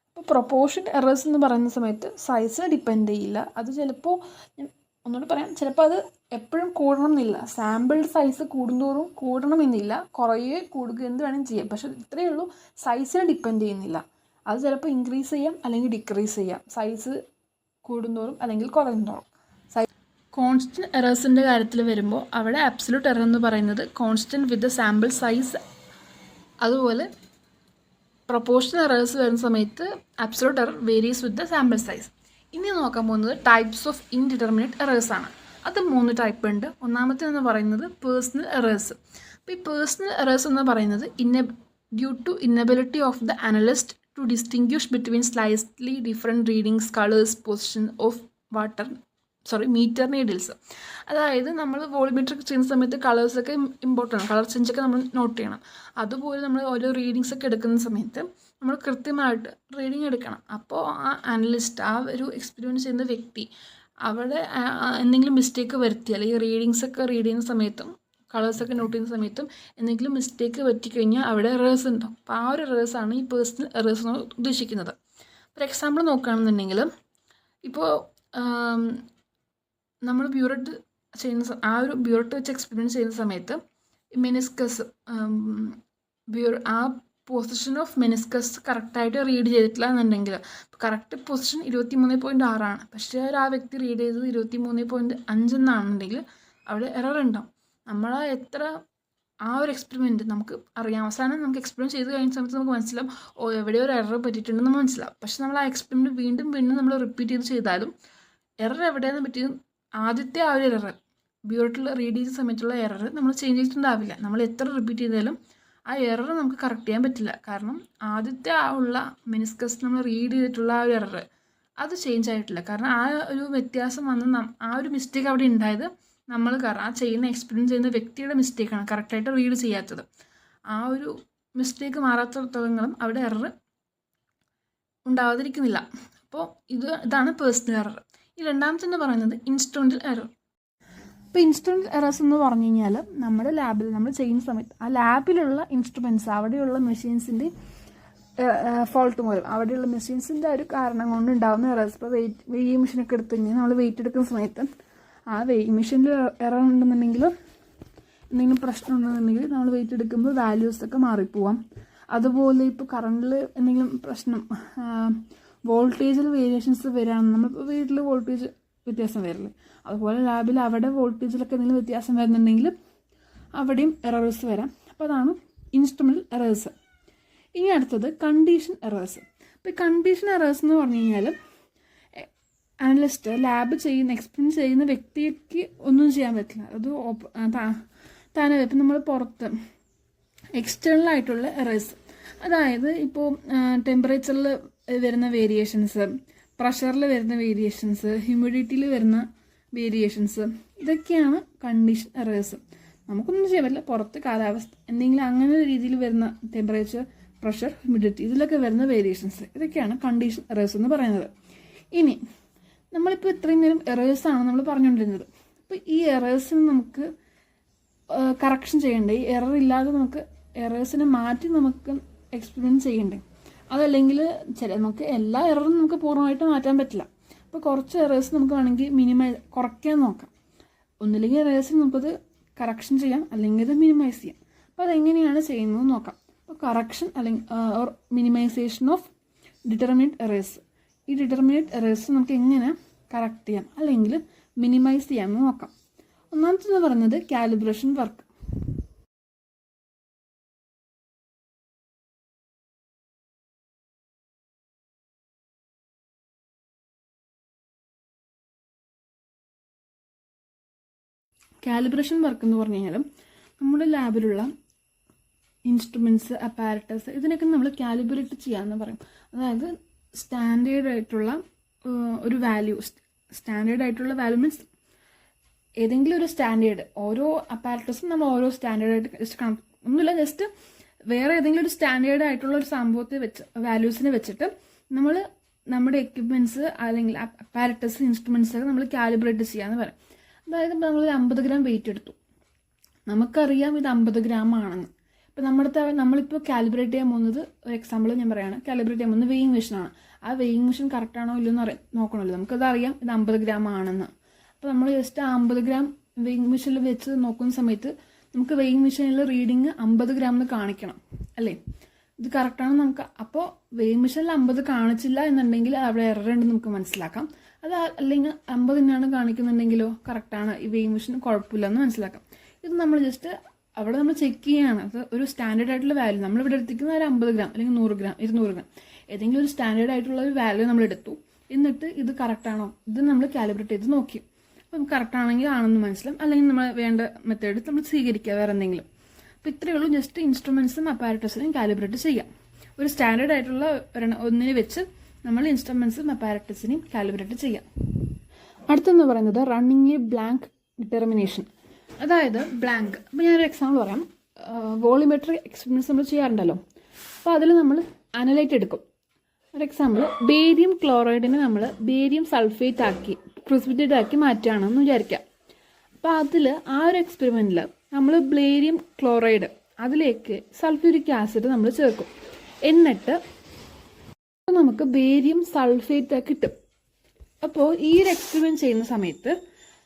അപ്പോൾ പ്രൊപ്പോർഷൻ എറേഴ്സ് എന്ന് പറയുന്ന സമയത്ത് സൈസിനെ ഡിപ്പെൻഡ് ചെയ്യില്ല. അത് ചിലപ്പോൾ ഒന്നുകൂടി പറയാം, ചിലപ്പോൾ അത് എപ്പോഴും കൂടണം എന്നില്ല. സാമ്പിൾ സൈസ് കൂടുന്തോറും കൂടണമെന്നില്ല, കുറേ കൂടുക എന്ത് വേണമെങ്കിലും ചെയ്യാം. പക്ഷെ ഇത്രയേ ഉള്ളൂ, സൈസിനെ ഡിപ്പെൻഡ് ചെയ്യുന്നില്ല. അത് ചിലപ്പോൾ ഇൻക്രീസ് ചെയ്യാം അല്ലെങ്കിൽ ഡിക്രീസ് ചെയ്യാം, സൈസ് കൂടുന്തോറും അല്ലെങ്കിൽ കുറയുന്തോറും. കോൺസ്റ്റൻറ്റ് എറേഴ്സിൻ്റെ കാര്യത്തിൽ വരുമ്പോൾ അവിടെ അബ്സല്യൂട്ട് എറർ എന്ന് പറയുന്നത് constant with the sample size. അതുപോലെ പ്രൊപ്പോർഷണൽ എറേഴ്സ് വരുന്ന സമയത്ത് absolute error varies with the sample size. ഇനി നോക്കാൻ പോകുന്നത് ടൈപ്സ് ഓഫ് ഇൻഡിറ്റർമിനേറ്റ് എറേഴ്സ് ആണ്. അത് 3 ടൈപ്പ് ഉണ്ട്. ഒന്നാമത്തേന്ന് പറയുന്നത് പേഴ്സണൽ എറേഴ്സ്. അപ്പോൾ ഈ പേഴ്സണൽ എറേഴ്സ് എന്ന് പറയുന്നത് due to inability of the analyst to distinguish between slightly different readings, colours, position of meter needles. അതായത് നമ്മൾ വോളിമീറ്റർ ചെയ്യുന്ന സമയത്ത് കളേഴ്സൊക്കെ ഇമ്പോർട്ടൻ്റ്, കളർ ചേഞ്ചൊക്കെ നമ്മൾ നോട്ട് ചെയ്യണം. അതുപോലെ നമ്മൾ ഓരോ റീഡിങ്സ് ഒക്കെ എടുക്കുന്ന സമയത്ത് നമ്മൾ കൃത്യമായിട്ട് റീഡിങ് എടുക്കണം. അപ്പോൾ ആ അനലിസ്റ്റ്, ആ ഒരു എക്സ്പീരിയൻസ് ചെയ്യുന്ന വ്യക്തി അവിടെ എന്തെങ്കിലും മിസ്റ്റേക്ക് വരുത്തിയാൽ, ഈ റീഡിങ്സൊക്കെ റീഡ് ചെയ്യുന്ന സമയത്തും കളേഴ്സൊക്കെ നോട്ട് ചെയ്യുന്ന സമയത്തും എന്തെങ്കിലും മിസ്റ്റേക്ക് പറ്റിക്കഴിഞ്ഞാൽ അവിടെ എറേഴ്സ് ഉണ്ടാവും. അപ്പോൾ ആ ഒരു എറേഴ്സാണ് ഈ പേഴ്സണൽ എറേഴ്സ് എന്ന് ഉദ്ദേശിക്കുന്നത്. ഫോർ എക്സാമ്പിൾ നോക്കുകയാണെന്നുണ്ടെങ്കിൽ ഇപ്പോൾ നമ്മൾ ബ്യൂററ്റ് ചെയ്യുന്ന ആ ഒരു ബ്യൂററ്റ് വെച്ച് എക്സ്പീരിയൻസ് ചെയ്യുന്ന സമയത്ത് മെനിസ്കസ് ആ പൊസിഷൻ ഓഫ് മെനിസ്കസ് കറക്റ്റായിട്ട് റീഡ് ചെയ്തിട്ടില്ല എന്നുണ്ടെങ്കിൽ, കറക്റ്റ് പൊസിഷൻ 23.6 ആണ്, പക്ഷേ ആ വ്യക്തി റീഡ് ചെയ്തത് 23.5 എന്നാണെന്നുണ്ടെങ്കിൽ അവിടെ എറർ ഉണ്ടാവും. നമ്മൾ ആ ഒരു എക്സ്പെരിമെൻറ്റ് നമുക്ക് അറിയാം, അവസാനം നമുക്ക് എക്സ്പെരിമെൻറ്റ് ചെയ്ത് കഴിഞ്ഞ സമയത്ത് നമുക്ക് മനസ്സിലാവും, എവിടെയോ ഒരു എറർ പറ്റിയിട്ടുണ്ടെന്ന് നമ്മൾ മനസ്സിലാവും. പക്ഷെ നമ്മൾ ആ എക്സ്പെരിമെൻറ്റ് വീണ്ടും നമ്മൾ റിപ്പീറ്റ് ചെയ്താലും എറർ എവിടെയെന്ന് പറ്റിയത് ആദ്യത്തെ ആ ഒരു എറർ, ബ്യൂററ്റിൽ റീഡ് ചെയ്ത സമയത്തുള്ള എറർ നമ്മൾ ചേഞ്ച് ചെയ്തിട്ടുണ്ടാവില്ല. നമ്മൾ എത്ര റിപ്പീറ്റ് ചെയ്താലും ആ എറർ നമുക്ക് കറക്റ്റ് ചെയ്യാൻ പറ്റില്ല. കാരണം ആദ്യത്തെ ഉള്ള മെനിസ്കസ് നമ്മൾ റീഡ് ചെയ്തിട്ടുള്ള ആ ഒരു എറർ അത് ചേഞ്ച് ആയിട്ടില്ല. കാരണം ആ ഒരു വ്യത്യാസം വന്ന് ആ ഒരു മിസ്റ്റേക്ക് അവിടെ ഉണ്ടായത് നമ്മൾ കാരണം ആ എക്സ്പീരിയൻസ് ചെയ്യുന്ന വ്യക്തിയുടെ മിസ്റ്റേക്കാണ്, കറക്റ്റായിട്ട് റീഡ് ചെയ്യാത്തത്. ആ ഒരു മിസ്റ്റേക്ക് മാറാത്തടത്തോളങ്ങളും അവിടെ എറർ ഉണ്ടാവാതിരിക്കുന്നില്ല. അപ്പോൾ ഇതാണ് പേഴ്സണൽ എറർ. ഈ രണ്ടാമത്തെന്ന് പറയുന്നത് ഇൻസ്ട്രുമെൻ്റൽ എറർ. ഇപ്പോൾ ഇൻസ്ട്രുമെൻ്റൽ എറേഴ്സ് എന്ന് പറഞ്ഞു കഴിഞ്ഞാൽ നമ്മുടെ ലാബിൽ നമ്മൾ ചെയ്യുന്ന സമയത്ത് ആ ലാബിലുള്ള ഇൻസ്ട്രുമെൻറ്റ്സ്, അവിടെയുള്ള മെഷീൻസിൻ്റെ ഫോൾട്ട് മൂലം, അവിടെയുള്ള മെഷീൻസിൻ്റെ ഒരു കാരണം കൊണ്ട് ഉണ്ടാകുന്ന എറേഴ്സ്. ഇപ്പോൾ വെയിങ് മെഷീനൊക്കെ എടുത്തു കഴിഞ്ഞാൽ നമ്മൾ വെയിറ്റ് എടുക്കുന്ന സമയത്ത് ആ വെയിങ് മെഷീനിൽ എറർ ഉണ്ടെന്നുണ്ടെങ്കിൽ, എന്തെങ്കിലും പ്രശ്നം ഉണ്ടെന്നുണ്ടെങ്കിൽ നമ്മൾ വെയിറ്റ് എടുക്കുമ്പോൾ വാല്യൂസൊക്കെ മാറിപ്പോവാം. അതുപോലെ ഇപ്പോൾ കറണ്ടിൽ എന്തെങ്കിലും പ്രശ്നം, വോൾട്ടേജിൽ വേരിയേഷൻസ് വരികയാണെന്ന്, നമ്മളിപ്പോൾ വീട്ടിൽ വോൾട്ടേജ് വ്യത്യാസം വരില്ലേ, അതുപോലെ ലാബിൽ അവിടെ വോൾട്ടേജിലൊക്കെ എന്തെങ്കിലും വ്യത്യാസം വരുന്നുണ്ടെങ്കിൽ അവിടെയും എറേഴ്സ് വരാം. അപ്പോൾ അതാണ് ഇൻസ്ട്രുമെൻ്റൽ എറേഴ്സ്. ഇനി അടുത്തത് കണ്ടീഷൻ എറേഴ്സ്. ഇപ്പോൾ കണ്ടീഷൻ എറേഴ്സ് എന്ന് പറഞ്ഞു കഴിഞ്ഞാൽ അനലിസ്റ്റ് ലാബ് എക്സ്പെരിമെൻറ്റ് ചെയ്യുന്ന വ്യക്തിക്ക് ഒന്നും ചെയ്യാൻ പറ്റില്ല. അത് താനെ ഇപ്പം നമ്മൾ പുറത്ത് എക്സ്റ്റേണൽ ആയിട്ടുള്ള എറേഴ്സ്, അതായത് ഇപ്പോൾ ടെമ്പറേച്ചറിൽ വരുന്ന വേരിയേഷൻസ്, പ്രഷറിൽ വരുന്ന വേരിയേഷൻസ്, ഹ്യൂമിഡിറ്റിയിൽ വരുന്ന വേരിയേഷൻസ്, ഇതൊക്കെയാണ് കണ്ടീഷൻ എറേഴ്സ്. നമുക്കൊന്നും ചെയ്യാൻ പറ്റില്ല, പുറത്ത് കാലാവസ്ഥ എന്തെങ്കിലും അങ്ങനെ രീതിയിൽ വരുന്ന ടെമ്പറേച്ചർ, പ്രഷർ, ഹ്യൂമിഡിറ്റി, ഇതിലൊക്കെ വരുന്ന വേരിയേഷൻസ്, ഇതൊക്കെയാണ് കണ്ടീഷൻ എറേഴ്സ് എന്ന് പറയുന്നത്. ഇനി നമ്മളിപ്പോൾ ഇത്രയും നേരം എറേഴ്സാണ് നമ്മൾ പറഞ്ഞുകൊണ്ടിരുന്നത്. അപ്പോൾ ഈ എറേഴ്സിന് നമുക്ക് കറക്ഷൻ ചെയ്യണ്ടേ, ഈ എറർ ഇല്ലാതെ നമുക്ക് എറേഴ്സിനെ മാറ്റി നമുക്ക് എക്സ്പെരിമെൻറ്റ് ചെയ്യണ്ടേ. അതല്ലെങ്കിൽ നമുക്ക് എല്ലാ എററും നമുക്ക് പൂർണ്ണമായിട്ട് മാറ്റാൻ പറ്റില്ല. അപ്പോൾ കുറച്ച് എറേഴ്സ് നമുക്ക് വേണമെങ്കിൽ കുറയ്ക്കാൻ നോക്കാം. ഒന്നില്ലെങ്കിൽ എറേഴ്സിന് നമുക്കത് കറക്ഷൻ ചെയ്യാം, അല്ലെങ്കിൽ അത് മിനിമൈസ് ചെയ്യാം. അപ്പോൾ അതെങ്ങനെയാണ് ചെയ്യുന്നത് നോക്കാം. അപ്പോൾ കറക്ഷൻ അല്ലെങ്കിൽ മിനിമൈസേഷൻ ഓഫ് ഡിറ്റർമിനേറ്റ് എറേഴ്സ്. ഈ ഡിറ്റർമിനേറ്റ് എറേഴ്സ് നമുക്ക് എങ്ങനെ കറക്റ്റ് ചെയ്യാം അല്ലെങ്കിൽ മിനിമൈസ് ചെയ്യാമെന്ന് നോക്കാം. ഒന്നാമത്തെന്ന് പറയുന്നത് കാലിബ്രേഷൻ വർക്ക്. കാലിബ്രേഷൻ വർക്ക് എന്ന് പറഞ്ഞു കഴിഞ്ഞാൽ നമ്മുടെ ലാബിലുള്ള ഇൻസ്ട്രുമെൻറ്റ്സ്, അപ്പാരറ്റസ് ഇതിനൊക്കെ നമ്മൾ കാലിബ്രേറ്റ് ചെയ്യാമെന്ന് പറയും. അതായത് സ്റ്റാൻഡേർഡ് ആയിട്ടുള്ള ഒരു വാല്യൂ, സ്റ്റാൻഡേർഡ് ആയിട്ടുള്ള വാല്യൂ മീൻസ് ഏതെങ്കിലും ഒരു സ്റ്റാൻഡേർഡ്, ഓരോ അപ്പാരറ്റസും നമ്മൾ ഓരോ സ്റ്റാൻഡേർഡായിട്ട് ജസ്റ്റ് ഒന്നുമില്ല, ജസ്റ്റ് വേറെ ഏതെങ്കിലും ഒരു സ്റ്റാൻഡേർഡ് ആയിട്ടുള്ള ഒരു സംഭവത്തെ വെച്ച് വാല്യൂസിനെ വെച്ചിട്ട് നമ്മൾ നമ്മുടെ എക്യുപ്മെൻറ്റ്സ് അല്ലെങ്കിൽ അപ്പാരറ്റസ്, ഇൻസ്ട്രുമെൻറ്റ്സ് ഒക്കെ നമ്മൾ കാലിബ്രേറ്റ് ചെയ്യാമെന്ന് പറയും. അതായത് ഇപ്പോൾ നമ്മൾ 50 ഗ്രാം വെയിറ്റ് എടുത്തു, നമുക്കറിയാം ഇത് 50 ഗ്രാം ആണെന്ന്. ഇപ്പം നമ്മളിപ്പോൾ കാലിബ്രേറ്റ് ചെയ്യാൻ പോകുന്നത്, ഒരു എക്സാമ്പിൾ ഞാൻ പറയുകയാണ്, കാലിബ്രേറ്റ് ചെയ്യാൻ പോകുന്നത് വെയിങ് മെഷീനാണ്. ആ വെയിങ് മെഷീൻ കറക്റ്റ് ആണോ ഇല്ലെന്ന് നോക്കണമല്ലോ, നമുക്കത് അറിയാം ഇത് 50 ഗ്രാം ആണെന്ന്. അപ്പോൾ നമ്മൾ ജസ്റ്റ് 50 ഗ്രാം വെയിങ് മെഷീനിൽ വെച്ച് നോക്കുന്ന സമയത്ത് നമുക്ക് വെയിങ് മെഷീനിൽ റീഡിങ് 50 ഗ്രാം എന്ന് കാണിക്കണം അല്ലേ, ഇത് കറക്റ്റാണ് നമുക്ക്. അപ്പോൾ വെയിങ് മെഷീനിൽ 50 കാണിച്ചില്ല എന്നുണ്ടെങ്കിൽ അവിടെ എറർ ഉണ്ടെന്ന് നമുക്ക് മനസ്സിലാക്കാം. അത് അല്ലെങ്കിൽ 50 തന്നെയാണ് കാണിക്കുന്നുണ്ടെങ്കിലോ കറക്റ്റാണ്, ഈ വെയിങ് മെഷീൻ കുഴപ്പമില്ല എന്ന് മനസ്സിലാക്കാം. ഇത് നമ്മൾ ജസ്റ്റ് അവിടെ നമ്മൾ ചെക്ക് ചെയ്യുകയാണ്. അത് ഒരു സ്റ്റാൻഡേർഡ് ആയിട്ടുള്ള വാല്യൂ നമ്മളിവിടെ എടുത്തിരിക്കുന്ന ഒരു 50 ഗ്രാം അല്ലെങ്കിൽ 100 ഗ്രാം 200 ഗ്രാം ഏതെങ്കിലും ഒരു സ്റ്റാൻഡേർഡ് ആയിട്ടുള്ള ഒരു വാല്യൂ നമ്മൾ എടുത്തു. എന്നിട്ട് ഇത് കറക്റ്റാണോ ഇത് നമ്മൾ കാലിബ്രേറ്റ് ചെയ്ത് നോക്കി. അപ്പം കറക്റ്റ് ആണെങ്കിൽ ആണെന്ന് മനസ്സിലാവും, അല്ലെങ്കിൽ നമ്മൾ വേണ്ട മെത്തേഡ് നമ്മൾ സ്വീകരിക്കുക വേറെ എന്തെങ്കിലും. അപ്പോൾ ഇത്രയേ ഉള്ളൂ, ജസ്റ്റ് ഇൻസ്ട്രുമെൻറ്റ്സും അപ്പാരറ്റസിനും കാലിബ്രേറ്റ് ചെയ്യാം. ഒരു സ്റ്റാൻഡേർഡ് ആയിട്ടുള്ള ഒന്നിനെ വെച്ച് നമ്മൾ ഇൻസ്ട്രുമെൻറ്റ്സും അപ്പാരറ്റസിനെയും കാലിബ്രേറ്റ് ചെയ്യാം. അടുത്തെന്ന് പറയുന്നത് റണ്ണിങ് എ ബ്ലാങ്ക് ഡിറ്റർമിനേഷൻ. അതായത് ബ്ലാങ്ക്, അപ്പോൾ ഞാനൊരു എക്സാമ്പിൾ പറയാം. വോളിമെട്രിക് എക്സ്പെരിമെൻറ്റ്സ് നമ്മൾ ചെയ്യാറുണ്ടല്ലോ, അപ്പോൾ അതിൽ നമ്മൾ അനലൈറ്റ് എടുക്കും. ഒരു എക്സാമ്പിൾ, ബേരിയം ക്ലോറൈഡിനെ നമ്മൾ ബേരിയം സൾഫേറ്റ് ആക്കി പ്രിസിപിറ്റേറ്റ് ആക്കി മാറ്റുകയാണെന്ന് വിചാരിക്കാം. അപ്പോൾ അതിൽ ആ ഒരു എക്സ്പെരിമെൻറ്റിൽ നമ്മൾ ബേരിയം ക്ലോറൈഡ് അതിലേക്ക് സൾഫ്യൂരിക് ആസിഡ് നമ്മൾ ചേർക്കും. എന്നിട്ട് നമുക്ക് ബേരിയം സൾഫേറ്റ് കിട്ടും. അപ്പോൾ ഈ ഒരു എക്സ്പെരിമെൻറ്റ് ചെയ്യുന്ന സമയത്ത്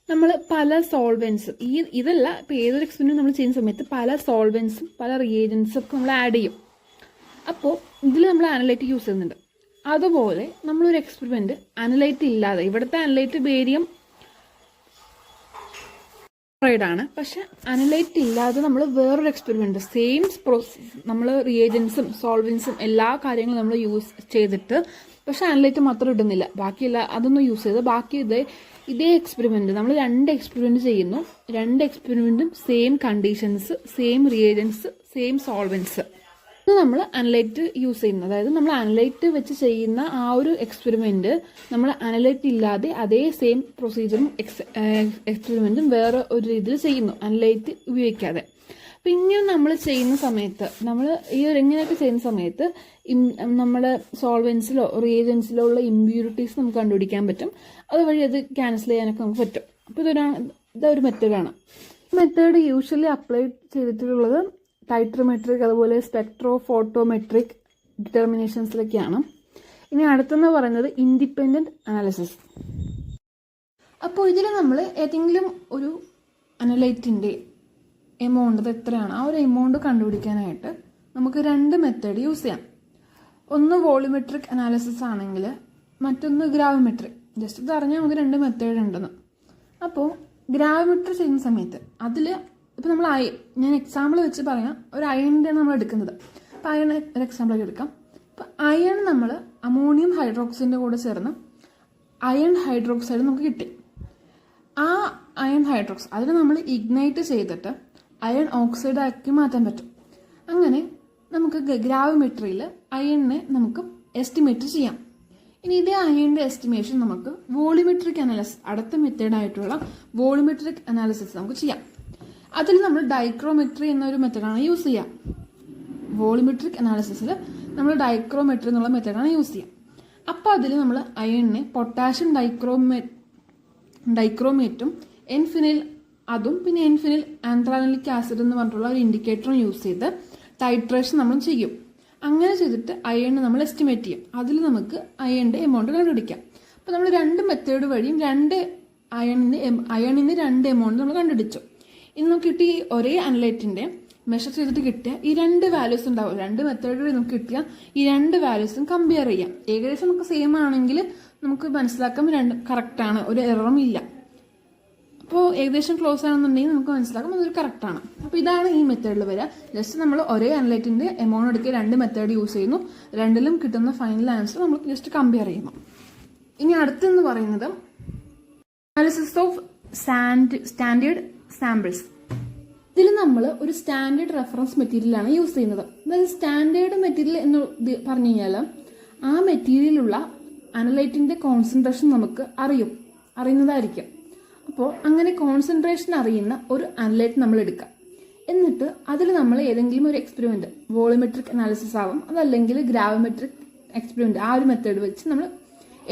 നമ്മൾ പല സോൾവെൻസും ഇതല്ല, ഇപ്പോൾ ഏതൊരു എക്സ്പെരിമെൻറ്റ് നമ്മൾ ചെയ്യുന്ന സമയത്ത് പല സോൾവെൻസും പല റിയേജൻസും ഒക്കെ നമ്മൾ ആഡ് ചെയ്യും. അപ്പോൾ ഇതിൽ നമ്മൾ അനലൈറ്റ് യൂസ് ചെയ്യുന്നുണ്ട്. അതുപോലെ നമ്മളൊരു എക്സ്പെരിമെൻറ്റ് അനലൈറ്റ് ഇല്ലാതെ, ഇവിടുത്തെ അനലൈറ്റ് ബേരിയം ക്ലോറൈഡാണ്, പക്ഷെ അനലൈറ്റ് ഇല്ലാതെ നമ്മൾ വേറൊരു എക്സ്പെരിമെൻറ്റ് സെയിം പ്രോസസ് നമ്മൾ റിയേജൻസും സോൾവെൻസും എല്ലാ കാര്യങ്ങളും നമ്മൾ യൂസ് ചെയ്തിട്ട് പക്ഷെ അനലൈറ്റ് മാത്രം ഇടുന്നില്ല, ബാക്കിയില്ല അതൊന്നും യൂസ് ചെയ്ത് ബാക്കി ഇതേ എക്സ്പെരിമെൻറ്റ് നമ്മൾ 2 എക്സ്പെരിമെൻറ്റ് ചെയ്യുന്നു. 2 എക്സ്പെരിമെൻറ്റും same conditions, same reagents, same solvents. ഇത് നമ്മൾ അനലൈറ്റ് യൂസ് ചെയ്യുന്നത്, അതായത് നമ്മൾ അനലൈറ്റ് വെച്ച് ചെയ്യുന്ന ആ ഒരു എക്സ്പെരിമെൻറ്റ് നമ്മൾ അനലൈറ്റ് ഇല്ലാതെ അതേ സെയിം പ്രൊസീജറും എക്സ്പെരിമെൻറ്റും വേറെ ഒരു രീതിയിൽ ചെയ്യുന്നു അനലൈറ്റ് ഉപയോഗിക്കാതെ. അപ്പം ഇങ്ങനെ നമ്മൾ ചെയ്യുന്ന സമയത്ത് നമ്മൾ ഇങ്ങനെയൊക്കെ ചെയ്യുന്ന സമയത്ത് നമ്മുടെ സോൾവെൻസിലോ റിയേജൻസിലോ ഉള്ള ഇമ്പ്യൂരിറ്റീസ് നമുക്ക് കണ്ടുപിടിക്കാൻ പറ്റും. അതുവഴി അത് ക്യാൻസൽ ചെയ്യാനൊക്കെ നമുക്ക് പറ്റും. അപ്പോൾ ഇതൊരു മെത്തേഡാണ്. മെത്തേഡ് യൂഷ്വലി അപ്ലൈ ചെയ്തിട്ടുള്ളത് ടൈട്രോമെട്രിക് അതുപോലെ സ്പെക്ട്രോ ഫോട്ടോമെട്രിക് ഡിറ്റർമിനേഷൻസിലൊക്കെയാണ്. ഇനി അടുത്തെന്ന് പറയുന്നത് ഇൻഡിപെൻഡൻറ്റ് അനാലിസിസ്. അപ്പോൾ ഇതിൽ നമ്മൾ ഏതെങ്കിലും ഒരു അനലൈറ്റിൻ്റെ എമൗണ്ട് അത് എത്രയാണ് ആ ഒരു എമൗണ്ട് കണ്ടുപിടിക്കാനായിട്ട് നമുക്ക് 2 മെത്തേഡ് യൂസ് ചെയ്യാം. ഒന്ന് വോളിമെട്രിക് അനാലിസിസ് ആണെങ്കിൽ മറ്റൊന്ന് ഗ്രാവിമെട്രിക്. ജസ്റ്റ് ഇത് അറിഞ്ഞാൽ നമുക്ക് 2 മെത്തേഡ് ഉണ്ടെന്ന്. അപ്പോൾ ഗ്രാവിമെട്രി ചെയ്യുന്ന സമയത്ത് അതിൽ ഇപ്പോൾ നമ്മൾ ഞാൻ എക്സാമ്പിൾ വെച്ച് പറയാം, ഒരു അയണിൻ്റെയാണ് നമ്മൾ എടുക്കുന്നത്. അപ്പോൾ അയൺ ഒരു എക്സാമ്പിളൊക്കെ എടുക്കാം. അപ്പോൾ അയൺ നമ്മൾ അമോണിയം ഹൈഡ്രോക്സൈഡിൻ്റെ കൂടെ ചേർന്ന് അയൺ ഹൈഡ്രോക്സൈഡ് നമുക്ക് കിട്ടി. ആ അയൺ ഹൈഡ്രോക്സൈഡ് അതിന് നമ്മൾ ഇഗ്നൈറ്റ് ചെയ്തിട്ട് അയൺ ഓക്സൈഡ് ആക്കി മാറ്റാൻ പറ്റും. അങ്ങനെ നമുക്ക് ഗ്രാവിമെട്രിയിൽ അയണിനെ നമുക്ക് എസ്റ്റിമേറ്റ് ചെയ്യാം. ഇനി ഇതേ അയണിൻ്റെ എസ്റ്റിമേഷൻ നമുക്ക് വോളിമെട്രിക് അനാലിസിസ്, അടുത്ത മെത്തേഡായിട്ടുള്ള വോളിമെട്രിക് അനാലിസിസ് നമുക്ക് ചെയ്യാം. അതിൽ നമ്മൾ ഡൈക്രോമെട്രി എന്നൊരു മെത്തേഡാണ് യൂസ് ചെയ്യുക. വോളിമെട്രിക് അനാലിസിസിൽ നമ്മൾ ഡൈക്രോമെട്രി എന്നുള്ള മെത്തേഡാണ് യൂസ് ചെയ്യുക. അപ്പോൾ അതിൽ നമ്മൾ അയണിനെ പൊട്ടാഷ്യം ഡൈക്രോമേറ്റും എൻഫിനൈൽ അതും പിന്നെ എൻഫിനൈൽ ആന്ത്രാനലിക് ആസിഡ് എന്ന് പറഞ്ഞിട്ടുള്ള ഒരു ഇൻഡിക്കേറ്ററും യൂസ് ചെയ്ത് ടൈട്രേഷൻ നമ്മൾ ചെയ്യും. അങ്ങനെ ചെയ്തിട്ട് അയണിനെ നമ്മൾ എസ്റ്റിമേറ്റ് ചെയ്യും. അതിൽ നമുക്ക് അയണിൻ്റെ എമൗണ്ട് കണ്ടുപിടിക്കാം. അപ്പോൾ നമ്മൾ 2 മെത്തേഡ് വഴിയും അയണിന് 2 എമൗണ്ട് നമ്മൾ കണ്ടുപിടിച്ചു. ഇനി നമുക്ക് കിട്ടിയ ഒരേ അനലൈറ്റിൻ്റെ മെഷർ ചെയ്തിട്ട് കിട്ടിയ ഈ 2 വാല്യൂസ് ഉണ്ടാവും. 2 മെത്തേഡ് വഴി നമുക്ക് കിട്ടിയ ഈ 2 വാല്യൂസും കമ്പയർ ചെയ്യാം. ഏകദേശം നമുക്ക് സെയിം ആണെങ്കിൽ നമുക്ക് മനസ്സിലാക്കാം 2 കറക്റ്റാണ്, ഒരു എററും ഇല്ല. അപ്പോൾ ഏകദേശം ക്ലോസ് ആണെന്നുണ്ടെങ്കിൽ നമുക്ക് മനസ്സിലാക്കാം അതൊരു കറക്റ്റാണ്. അപ്പോൾ ഇതാണ് ഈ മെത്തേഡിൽ വരിക. ജസ്റ്റ് നമ്മൾ ഒരേ അനലൈറ്റിൻ്റെ എമൗണ്ട് എടുക്കുക, 2 മെത്തേഡ് യൂസ് ചെയ്യുന്നു, 2ലും കിട്ടുന്ന ഫൈനൽ ആൻസർ നമ്മൾ ജസ്റ്റ് കമ്പയർ ചെയ്യുന്നു. ഇനി അടുത്തെന്ന് പറയുന്നത് അനാലിസിസ് ഓഫ് സ്റ്റാൻഡേർഡ് സാമ്പിൾസ്. ഇതിൽ നമ്മൾ ഒരു സ്റ്റാൻഡേർഡ് റെഫറൻസ് മെറ്റീരിയലാണ് യൂസ് ചെയ്യുന്നത്. അതായത് സ്റ്റാൻഡേർഡ് മെറ്റീരിയൽ എന്ന് പറഞ്ഞു കഴിഞ്ഞാൽ ആ മെറ്റീരിയലുള്ള അനലൈറ്റിൻ്റെ കോൺസെൻട്രേഷൻ നമുക്ക് അറിയുന്നതായിരിക്കും. അപ്പോൾ അങ്ങനെ കോൺസെൻട്രേഷൻ അറിയുന്ന ഒരു അനലൈറ്റ് നമ്മൾ എടുക്കാം. എന്നിട്ട് അതിൽ നമ്മൾ ഏതെങ്കിലും ഒരു എക്സ്പെരിമെൻറ്റ്, വോളിമെട്രിക് അനാലിസിസ് ആവും, അതല്ലെങ്കിൽ ഗ്രാവിമെട്രിക് എക്സ്പെരിമെൻറ്റ്, ആ ഒരു മെത്തേഡ് വെച്ച് നമ്മൾ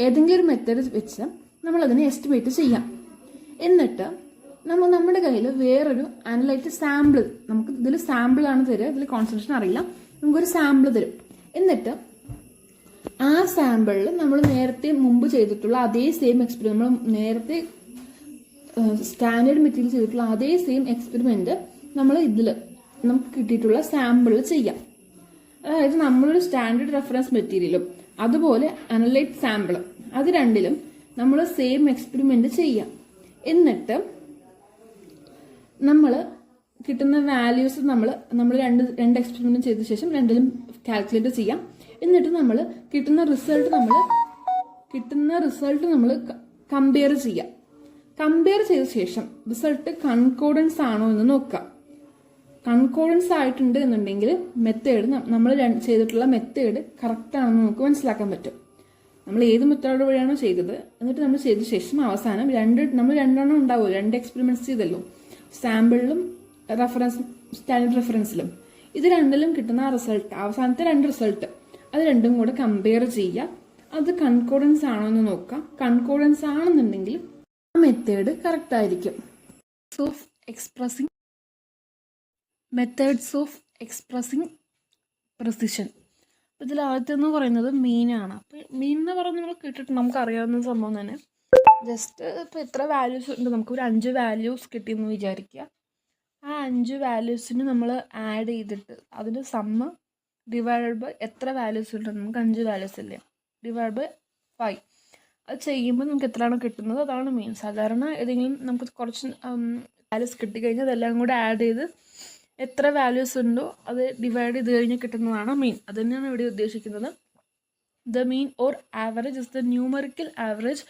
ഏതെങ്കിലും ഒരു മെത്തേഡ് വെച്ച് നമ്മളതിനെ എസ്റ്റിമേറ്റ് ചെയ്യാം. എന്നിട്ട് നമ്മുടെ കയ്യിൽ വേറൊരു അനലൈറ്റ് സാമ്പിൾ, നമുക്ക് ഇതിൽ സാമ്പിളാണ് തരിക, ഇതിൽ കോൺസെൻട്രേഷൻ അറിയില്ല, നമുക്കൊരു സാമ്പിൾ തരും. എന്നിട്ട് ആ സാമ്പിളിൽ നമ്മൾ നേരത്തെ മുമ്പ് ചെയ്തിട്ടുള്ള അതേ സെയിം എക്സ്പെരിമെൻറ്റ്, നമ്മൾ നേരത്തെ സ്റ്റാൻഡേർഡ് മെറ്റീരിയൽ ചെയ്തിട്ടുള്ള അതേ സെയിം എക്സ്പെരിമെൻറ്റ് നമ്മൾ ഇതിൽ നമുക്ക് കിട്ടിയിട്ടുള്ള സാമ്പിളിൽ ചെയ്യാം. അതായത് നമ്മളൊരു സ്റ്റാൻഡേർഡ് റെഫറൻസ് മെറ്റീരിയലും അതുപോലെ അനലൈറ്റ് സാമ്പിളും, അത് രണ്ടിലും നമ്മൾ സെയിം എക്സ്പെരിമെൻറ്റ് ചെയ്യാം. എന്നിട്ട് നമ്മൾ കിട്ടുന്ന വാല്യൂസ് നമ്മൾ രണ്ട് എക്സ്പെരിമെൻറ്റും ചെയ്ത ശേഷം രണ്ടിലും കാൽക്കുലേറ്റ് ചെയ്യാം. എന്നിട്ട് നമ്മൾ കിട്ടുന്ന റിസൾട്ട് നമ്മൾ കമ്പയർ ചെയ്യാം. കമ്പയർ ചെയ്ത ശേഷം റിസൾട്ട് കൺകോർഡൻസ് ആണോ എന്ന് നോക്കാം. കൺകോർഡൻസ് ആയിട്ടുണ്ട് എന്നുണ്ടെങ്കിൽ മെത്തേഡ്, നമ്മൾ ചെയ്തിട്ടുള്ള മെത്തേഡ് കറക്റ്റ് ആണെന്ന് നമുക്ക് മനസ്സിലാക്കാൻ പറ്റും. നമ്മൾ ഏത് മെത്തേഡ് വഴിയാണോ ചെയ്തത്, എന്നിട്ട് നമ്മൾ ചെയ്ത ശേഷം അവസാനം നമ്മൾ രണ്ടെണ്ണം ഉണ്ടാവുമല്ലോ, രണ്ട് എക്സ്പെരിമെന്റ്സ് ചെയ്തല്ലോ, സാമ്പിളിലും സ്റ്റാൻഡേർഡ് റെഫറൻസിലും. ഇത് രണ്ടിലും കിട്ടുന്ന ആ റിസൾട്ട്, അവസാനത്തെ രണ്ട് റിസൾട്ട്, അത് രണ്ടും കൂടെ കമ്പയർ ചെയ്യുക. അത് കൺകോർഡൻസ് ആണോ എന്ന് നോക്കാം. കൺകോർഡൻസ് ആണെന്നുണ്ടെങ്കിൽ ആ മെത്തേഡ് കറക്റ്റ് ആയിരിക്കും. Methods of expressing precision. അപ്പോൾ ഇതിൽ ആദ്യത്തെ എന്ന് പറയുന്നത് മീനാണ്. അപ്പോൾ മീൻ എന്ന് പറയുന്നത് നമ്മൾ കേട്ടിട്ട് നമുക്ക് അറിയാവുന്ന സംഭവം തന്നെ. ജസ്റ്റ് ഇപ്പോൾ എത്ര വാല്യൂസ് ഉണ്ട്, നമുക്കൊരു 5 വാല്യൂസ് കിട്ടിയെന്ന് വിചാരിക്കുക. ആ 5 വാല്യൂസിന് നമ്മൾ ആഡ് ചെയ്തിട്ട് അതിൻ്റെ സമ്മ് ഡിവൈഡ് ബൈ എത്ര വാല്യൂസ് ഉണ്ട്, നമുക്ക് 5 വാല്യൂസ് അല്ലേ, ഡിവൈഡ് ബൈ 5. അത് ചെയ്യുമ്പോൾ നമുക്ക് എത്രയാണ് കിട്ടുന്നത്, അതാണ് മീൻ. സാധാരണ ഏതെങ്കിലും നമുക്ക് കുറച്ച് വാല്യൂസ് കിട്ടിക്കഴിഞ്ഞാൽ അതെല്ലാം കൂടെ ആഡ് ചെയ്ത് എത്ര വാല്യൂസ് ഉണ്ടോ അത് ഡിവൈഡ് ചെയ്ത് കഴിഞ്ഞാൽ കിട്ടുന്നതാണ് മീൻ. അത് തന്നെയാണ് ഇവിടെ ഉദ്ദേശിക്കുന്നത്. The mean or average is the numerical average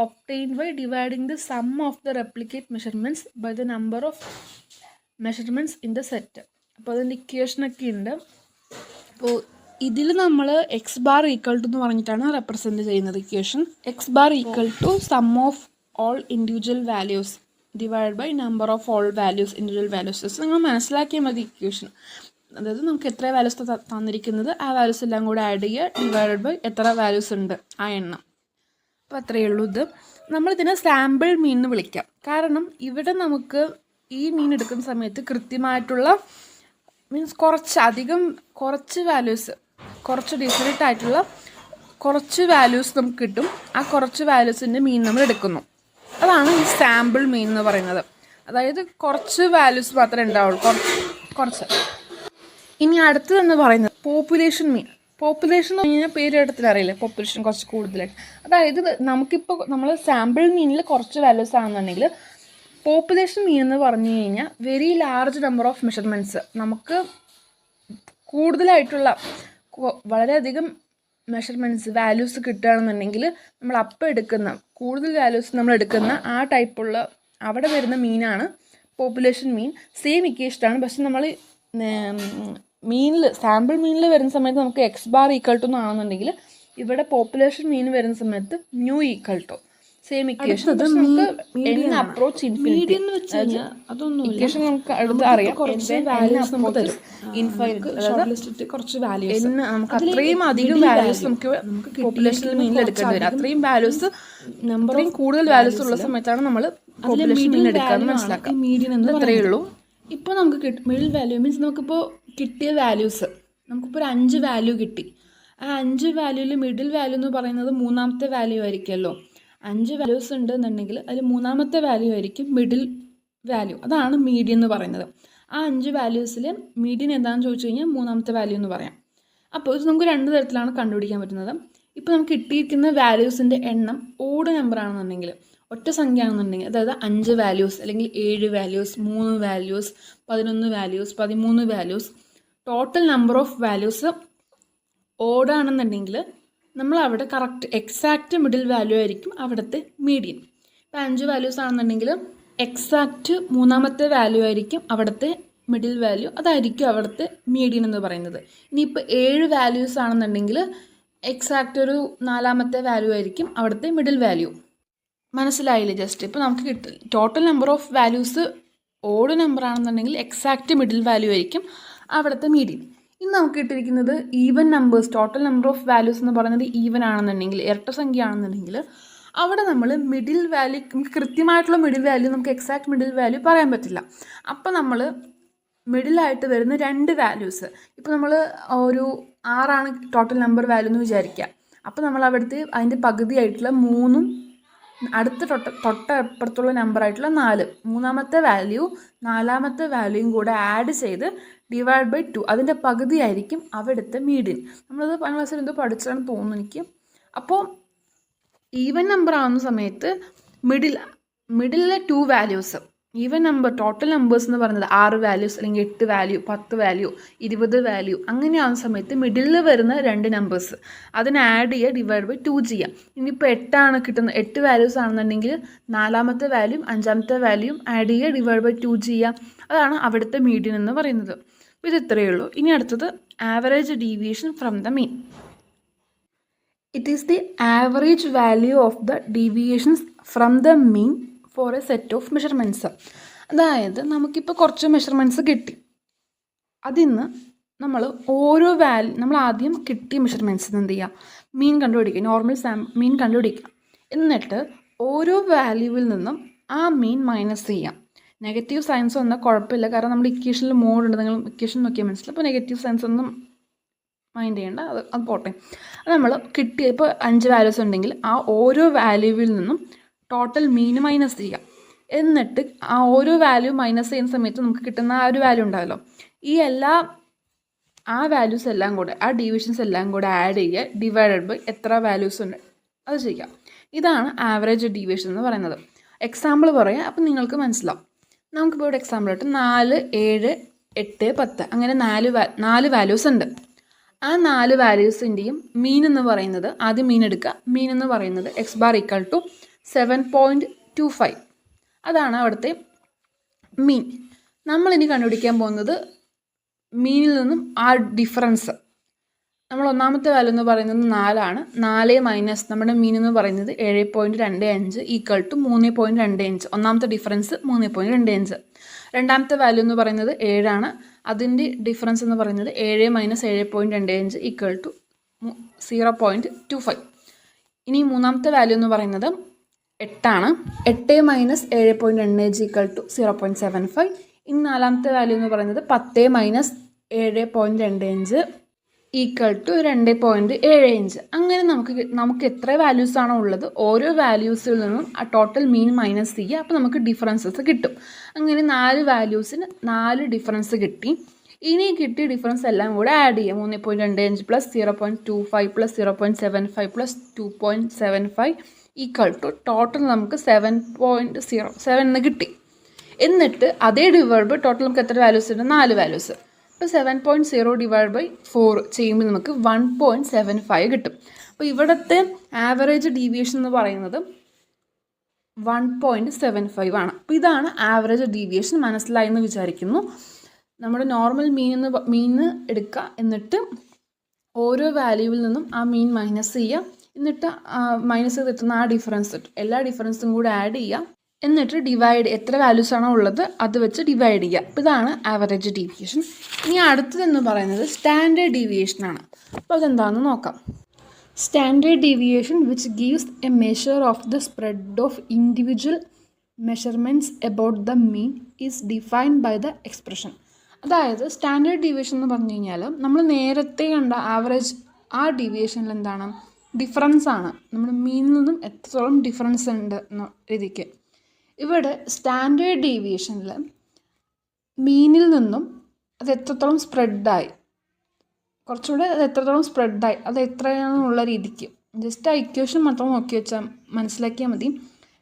obtained by dividing the sum of the replicate measurements by the number of measurements in the set. അപ്പോൾ അതിൻ്റെ ഇക്വേഷനൊക്കെ ഉണ്ട്. അപ്പോൾ ഇതിൽ നമ്മൾ എക്സ് ബാർ ഈക്വൽ ടു എന്ന് പറഞ്ഞിട്ടാണ് റെപ്രസെൻറ്റ് ചെയ്യുന്നത് equation. X bar equal to sum of all individual values divide by number of all values individual values. നിങ്ങൾ മനസ്സിലാക്കിയാൽ മതി ഇക്വേഷൻ. അതായത് നമുക്ക് എത്ര വാല്യൂസ് തന്നിരിക്കുന്നത് ആ വാല്യൂസ് എല്ലാം കൂടെ ആഡ് ചെയ്യുക, ഡിവൈഡ് ബൈ എത്ര വാല്യൂസ് ഉണ്ട് ആ എണ്ണം. അപ്പോൾ അത്രയേ ഉള്ളൂ. ഇത് നമ്മളിതിനെ സാമ്പിൾ മീൻ എന്ന് വിളിക്കാം. കാരണം ഇവിടെ നമുക്ക് ഈ മീൻ എടുക്കുന്ന സമയത്ത് കൃത്യമായിട്ടുള്ള മീൻസ് കുറച്ച് വാല്യൂസ്, കുറച്ച് ഡിഫറെൻ്റ് ആയിട്ടുള്ള കുറച്ച് വാല്യൂസ് നമുക്ക് കിട്ടും. ആ കുറച്ച് വാല്യൂസിൻ്റെ മീൻ നമ്മൾ എടുക്കുന്നു. അതാണ് ഈ സാമ്പിൾ മീൻ എന്ന് പറയുന്നത്. അതായത് കുറച്ച് വാല്യൂസ് മാത്രമേ ഉണ്ടാവുള്ളൂ, കുറച്ച്. ഇനി അടുത്തതെന്ന് പറയുന്നത് പോപ്പുലേഷൻ മീൻ. പോപ്പുലേഷൻ എന്ന് പറഞ്ഞാൽ പേരിടത്തിൽ അറിയില്ലേ, പോപ്പുലേഷൻ കുറച്ച് കൂടുതലായിട്ട്. അതായത് നമുക്കിപ്പോൾ നമ്മൾ സാമ്പിൾ മീനിൽ കുറച്ച് വാല്യൂസ് ആണെന്നുണ്ടെങ്കിൽ പോപ്പുലേഷൻ മീൻ എന്ന് പറഞ്ഞു കഴിഞ്ഞാൽ very large number of measurements, നമുക്ക് കൂടുതലായിട്ടുള്ള വളരെയധികം മെഷർമെൻറ്റ്സ് വാല്യൂസ് കിട്ടുകയാണെന്നുണ്ടെങ്കിൽ നമ്മൾ അപ്പം എടുക്കുന്ന കൂടുതൽ വാല്യൂസ് നമ്മൾ എടുക്കുന്ന ആ ടൈപ്പുള്ള അവിടെ വരുന്ന മീനാണ് പോപ്പുലേഷൻ മീൻ. സെയിം ഇക്വേഷനാണ്, പക്ഷെ നമ്മൾ സാമ്പിൾ മീനിൽ വരുന്ന സമയത്ത് നമുക്ക് എക്സ് ബാർ ഈക്വൽ ടു ആണെന്നുണ്ടെങ്കിൽ ഇവിടെ പോപ്പുലേഷൻ മീൻ വരുന്ന സമയത്ത് mu equal to same equation. Approach infinity equation നമുക്ക് അടുത്ത് അറിയാം. നമുക്ക് അത്രയും അധികം വാല്യൂസ് നമുക്ക് പോപ്പുലേഷൻ മീനിൽ എടുക്കേണ്ടി വരും. അത്രയും വാല്യൂസ് അത്രയും കൂടുതൽ വാല്യൂസ് ഉള്ള സമയത്താണ് നമ്മൾ പോപ്പുലേഷൻ മീൻ എടുക്കാന്ന് മനസ്സിലാക്കാം. മീഡിയൻ എന്ന് അത്രയേ ഉള്ളൂ. ഇപ്പോൾ നമുക്ക് മിഡിൽ വാല്യൂ മീൻസ് നമുക്കിപ്പോൾ കിട്ടിയ വാല്യൂസ്, നമുക്കിപ്പോൾ ഒരു 5 വാല്യൂ കിട്ടി. ആ 5 വാല്യൂവിൽ മിഡിൽ വാല്യൂ എന്ന് പറയുന്നത് 3ാമത്തെ വാല്യൂ ആയിരിക്കുമല്ലോ. 5 വാല്യൂസ് ഉണ്ട് എന്നുണ്ടെങ്കിൽ അതിൽ 3ാമത്തെ വാല്യൂ ആയിരിക്കും മിഡിൽ വാല്യൂ. അതാണ് മീഡിയൻ എന്ന് പറയുന്നത്. ആ 5 വാല്യൂസിൽ മീഡിയൻ എന്താണെന്ന് ചോദിച്ചു കഴിഞ്ഞാൽ 3ാമത്തെ വാല്യൂ എന്ന് പറയാം. അപ്പോൾ ഇത് നമുക്ക് 2 തരത്തിലാണ് കണ്ടുപിടിക്കാൻ പറ്റുന്നത്. ഇപ്പോൾ നമുക്ക് കിട്ടിയിരിക്കുന്ന വാല്യൂസിൻ്റെ എണ്ണം ഓഡ് നമ്പർ ആണെന്നുണ്ടെങ്കിൽ, ഒറ്റ സംഖ്യ ആണെന്നുണ്ടെങ്കിൽ, അതായത് 5 വാല്യൂസ് അല്ലെങ്കിൽ 7 values, 3 values, 11 values, 13 values, total number of values odd ആണെന്നുണ്ടെങ്കിൽ നമ്മൾ അവിടെ കറക്റ്റ് എക്സാക്റ്റ് മിഡിൽ വാല്യൂ ആയിരിക്കും അവിടുത്തെ മീഡിയൻ. ഇപ്പോൾ 5 വാല്യൂസ് ആണെന്നുണ്ടെങ്കിൽ എക്സാക്റ്റ് മൂന്നാമത്തെ വാല്യൂ ആയിരിക്കും അവിടുത്തെ മിഡിൽ വാല്യൂ, അതായിരിക്കും അവിടുത്തെ മീഡിയൻ എന്ന് പറയുന്നത്. ഇനിയിപ്പോൾ 7 വാല്യൂസ് ആണെന്നുണ്ടെങ്കിൽ എക്സാക്റ്റ് ഒരു 4ാമത്തെ വാല്യൂ ആയിരിക്കും അവിടുത്തെ മിഡിൽ വാല്യൂ. മനസ്സിലായില്ലേ? ജസ്റ്റ് ഇപ്പോൾ നമുക്ക് കിട്ടും total number of values odd number ആണെന്നുണ്ടെങ്കിൽ എക്സാക്റ്റ് മിഡിൽ വാല്യൂ ആയിരിക്കും അവിടുത്തെ മീഡിയൻ. ഇനി നമുക്ക് കിട്ടിയിരിക്കുന്നത് even numbers, total number of values എന്ന് പറയുന്നത് ഈവൻ ആണെന്നുണ്ടെങ്കിൽ, ഇരട്ട സംഖ്യ ആണെന്നുണ്ടെങ്കിൽ അവിടെ നമ്മൾ മിഡിൽ വാല്യൂ, നമുക്ക് കൃത്യമായിട്ടുള്ള മിഡിൽ വാല്യൂ, നമുക്ക് എക്സാക്ട് മിഡിൽ വാല്യൂ പറയാൻ പറ്റില്ല. അപ്പോൾ നമ്മൾ മിഡിലായിട്ട് വരുന്ന 2 വാല്യൂസ്, ഇപ്പോൾ നമ്മൾ ഒരു 6 ടോട്ടൽ നമ്പർ വാല്യൂ എന്ന് വിചാരിക്കുക. അപ്പോൾ നമ്മൾ അവിടുത്തെ അതിൻ്റെ പകുതിയായിട്ടുള്ള 3ഉം അടുത്ത തൊട്ടപ്പുറത്തുള്ള നമ്പറായിട്ടുള്ള 4, മൂന്നാമത്തെ വാല്യൂ 4ാമത്തെ വാല്യൂയും കൂടെ ആഡ് ചെയ്ത് ഡിവൈഡ് ബൈ 2, അതിൻ്റെ പകുതിയായിരിക്കും അവിടുത്തെ മീഡിയൻ. നമ്മളത് 5ാം ക്ലാസ്സിൽ എന്തോ പഠിച്ചാണെന്ന് തോന്നുന്നു എനിക്ക്. അപ്പോൾ ഈവൻ നമ്പർ ആവുന്ന സമയത്ത് മിഡിലെ 2 values, even number total numbers എന്ന് പറയുന്നത് 6 വാല്യൂസ് അല്ലെങ്കിൽ 8 വാല്യൂ, 10 വാല്യൂ, 20 വാല്യൂ അങ്ങനെയാവുന്ന സമയത്ത് മിഡിലിൽ വരുന്ന 2 നമ്പേഴ്സ് അതിനെ ആഡ് ചെയ്യുക, ഡിവൈഡ് ബൈ 2 ചെയ്യാം. ഇനിയിപ്പോൾ 8 കിട്ടുന്നത്, 8 വാല്യൂസ് ആണെന്നുണ്ടെങ്കിൽ 4ാമത്തെ വാല്യൂയും 5ാമത്തെ വാല്യൂയും ആഡ് ചെയ്യുക, ഡിവൈഡ് ബൈ 2 ചെയ്യുക. അതാണ് അവിടുത്തെ മീഡിയൻ എന്ന് പറയുന്നത്. ഇത് ഇത്രയേ ഉള്ളൂ. ഇനി അടുത്തത് average deviation from the mean. It is the average value of the deviations from the mean for a set of measurements. അതായത് നമുക്കിപ്പോൾ കുറച്ച് മെഷർമെൻറ്റ്സ് കിട്ടി, അതിന്ന് നമ്മൾ ഓരോ നമ്മൾ ആദ്യം കിട്ടിയ മെഷർമെൻറ്റ്സിന് എന്ത് ചെയ്യുക, മീൻ കണ്ടുപിടിക്കുക, നോർമൽ മീൻ കണ്ടുപിടിക്കുക. എന്നിട്ട് ഓരോ വാല്യൂവിൽ നിന്നും ആ മീൻ മൈനസ് ചെയ്യാം. നെഗറ്റീവ് സയൻസ് ഒന്നും കുഴപ്പമില്ല, കാരണം നമ്മുടെ ഇക്വേഷനിൽ മോഡ് ഉണ്ട്, നിങ്ങൾ ഇക്വേഷൻ നോക്കിയാൽ മനസ്സിലാവും. അപ്പോൾ നെഗറ്റീവ് സയൻസ് ഒന്നും മൈൻഡ് ചെയ്യേണ്ട, അത് പോട്ടെ. അത് നമ്മൾ കിട്ടിയ ഇപ്പോൾ 5 വാല്യൂസ് ഉണ്ടെങ്കിൽ ആ ഓരോ വാല്യൂവിൽ നിന്നും ടോട്ടൽ മീൻ മൈനസ് ചെയ്യാം. എന്നിട്ട് ആ ഓരോ വാല്യൂ മൈനസ് ചെയ്യുന്ന സമയത്ത് നമുക്ക് കിട്ടുന്ന ആ ഒരു വാല്യൂ ഉണ്ടാവല്ലോ, ആ വാല്യൂസ് എല്ലാം കൂടെ, ആ ഡിവിഷൻസ് എല്ലാം കൂടെ ആഡ് ചെയ്യുക, ഡിവൈഡഡ് ബൈ എത്ര വാല്യൂസ് ഉണ്ട് അത് ചെയ്യാം. ഇതാണ് ആവറേജ് ഡീവിയേഷൻ എന്ന് പറയുന്നത്. എക്സാമ്പിൾ പറയാം, അപ്പം നിങ്ങൾക്ക് മനസ്സിലാവും. നമുക്കിപ്പോൾ ഇവിടെ എക്സാമ്പിൾ ആയിട്ട് 4, 7, 8, 10 അങ്ങനെ 4 വാല്യൂസ് ഉണ്ട്. ആ 4 വാല്യൂസിൻ്റെയും മീൻ എന്ന് പറയുന്നത്, ആദ്യം മീൻ എടുക്കുക, മീൻ എന്ന് പറയുന്നത് x ബാർ ഈക്വൽ ടു 7.25, അതാണ് അവിടുത്തെ മീൻ. നമ്മളിനി കണ്ടുപിടിക്കാൻ പോകുന്നത് മീനിൽ നിന്നും ആ ഡിഫറൻസ്. നമ്മൾ ഒന്നാമത്തെ വാല്യൂ എന്ന് പറയുന്നത് 4 4 മൈനസ് നമ്മുടെ മീൻ എന്ന് പറയുന്നത് 7.25 ഈക്വൽ ടു 3.25. ഒന്നാമത്തെ ഡിഫറൻസ് 3.25. രണ്ടാമത്തെ വാല്യൂ എന്ന് പറയുന്നത് 7, അതിൻ്റെ ഡിഫറൻസ് എന്ന് പറയുന്നത് 7 മൈനസ് 7.25 ഈക്വൽ ടു 0.25. ഇനി മൂന്നാമത്തെ വാല്യൂ എന്ന് പറയുന്നത് 8, 8 മൈനസ് 7.25 ഈക്വൽ ടു 0.75. ഇനി നാലാമത്തെ വാല്യൂ എന്ന് പറയുന്നത് 10 മൈനസ് 7.25 ഈക്വൽ ടു 2.75. അങ്ങനെ നമുക്ക് എത്ര വാല്യൂസ് ആണോ ഉള്ളത് ഓരോ വാല്യൂസിൽ നിന്നും ആ ടോട്ടൽ മീൻ മൈനസ് ചെയ്യുക, അപ്പോൾ നമുക്ക് ഡിഫറൻസസ് കിട്ടും. അങ്ങനെ 4 വാല്യൂസിന് 4 ഡിഫറൻസ് കിട്ടി. ഇനി കിട്ടിയ ഡിഫറൻസ് എല്ലാം കൂടെ ആഡ് ചെയ്യുക. 3.25 plus 0.25 plus 0.75 plus 2.75 equal to total നമുക്ക് 7.07 എന്ന് കിട്ടി. എന്നിട്ട് അതേ ഡിവൈഡ് ബൈ ടോട്ടൽ നമുക്ക് എത്ര വാല്യൂസ് ഉണ്ട്, 4 വാല്യൂസ്. അപ്പോൾ 7.0 ഡിവൈഡ് ബൈ 4 ചെയ്യുമ്പോൾ നമുക്ക് 1.75 കിട്ടും. അപ്പോൾ ഇവിടുത്തെ ആവറേജ് ഡീവിയേഷൻ എന്ന് പറയുന്നത് 1.75 ആണ്. അപ്പോൾ ഇതാണ് ആവറേജ് ഡീവിയേഷൻ. മനസ്സിലായി എന്ന് വിചാരിക്കുന്നു. നമ്മുടെ നോർമൽ മീൻ എടുക്കുക, എന്നിട്ട് ഓരോ വാല്യൂവിൽ നിന്നും ആ മീൻ മൈനസ് ചെയ്യുക, എന്നിട്ട് മൈനസ് ചെയ്ത് കിട്ടുന്ന ആ ഡിഫറൻസ് എല്ലാ ഡിഫറൻസും കൂടെ ആഡ് ചെയ്യുക, എന്നിട്ട് ഡിവൈഡ് എത്ര വാല്യൂസ് ആണോ ഉള്ളത് അത് വെച്ച് ഡിവൈഡ് ചെയ്യുക. അപ്പോൾ ഇതാണ് ആവറേജ് ഡീവിയേഷൻ. ഇനി അടുത്തതെന്ന് പറയുന്നത് സ്റ്റാൻഡേർഡ് ഡീവിയേഷൻ ആണ്. അപ്പോൾ അതെന്താണെന്ന് നോക്കാം. Standard deviation which gives a measure of the spread of individual measurements about the mean is defined by the expression. അതായത് സ്റ്റാൻഡേർഡ് ഡീവിയേഷൻ എന്ന് പറഞ്ഞു കഴിഞ്ഞാൽ നമ്മൾ നേരത്തെ കണ്ട ആവറേജ് ആ ഡീവിയേഷനിൽ എന്താണ്, ഡിഫറൻസ് ആണ്. നമ്മുടെ മീനിൽ നിന്നും എത്രത്തോളം ഡിഫറൻസ് ഉണ്ട് എന്ന രീതിക്ക്. ഇവിടെ സ്റ്റാൻഡേർഡ് ഡീവിയേഷനിൽ മീനിൽ നിന്നും അത് എത്രത്തോളം സ്പ്രെഡായി, കുറച്ചുകൂടെ അത് എത്രത്തോളം സ്പ്രെഡായി, അത് എത്രയാണെന്നുള്ള രീതിക്ക് ജസ്റ്റ് ആ ഇക്വേഷൻ മാത്രം നോക്കി വെച്ചാൽ മനസ്സിലാക്കിയാൽ മതി.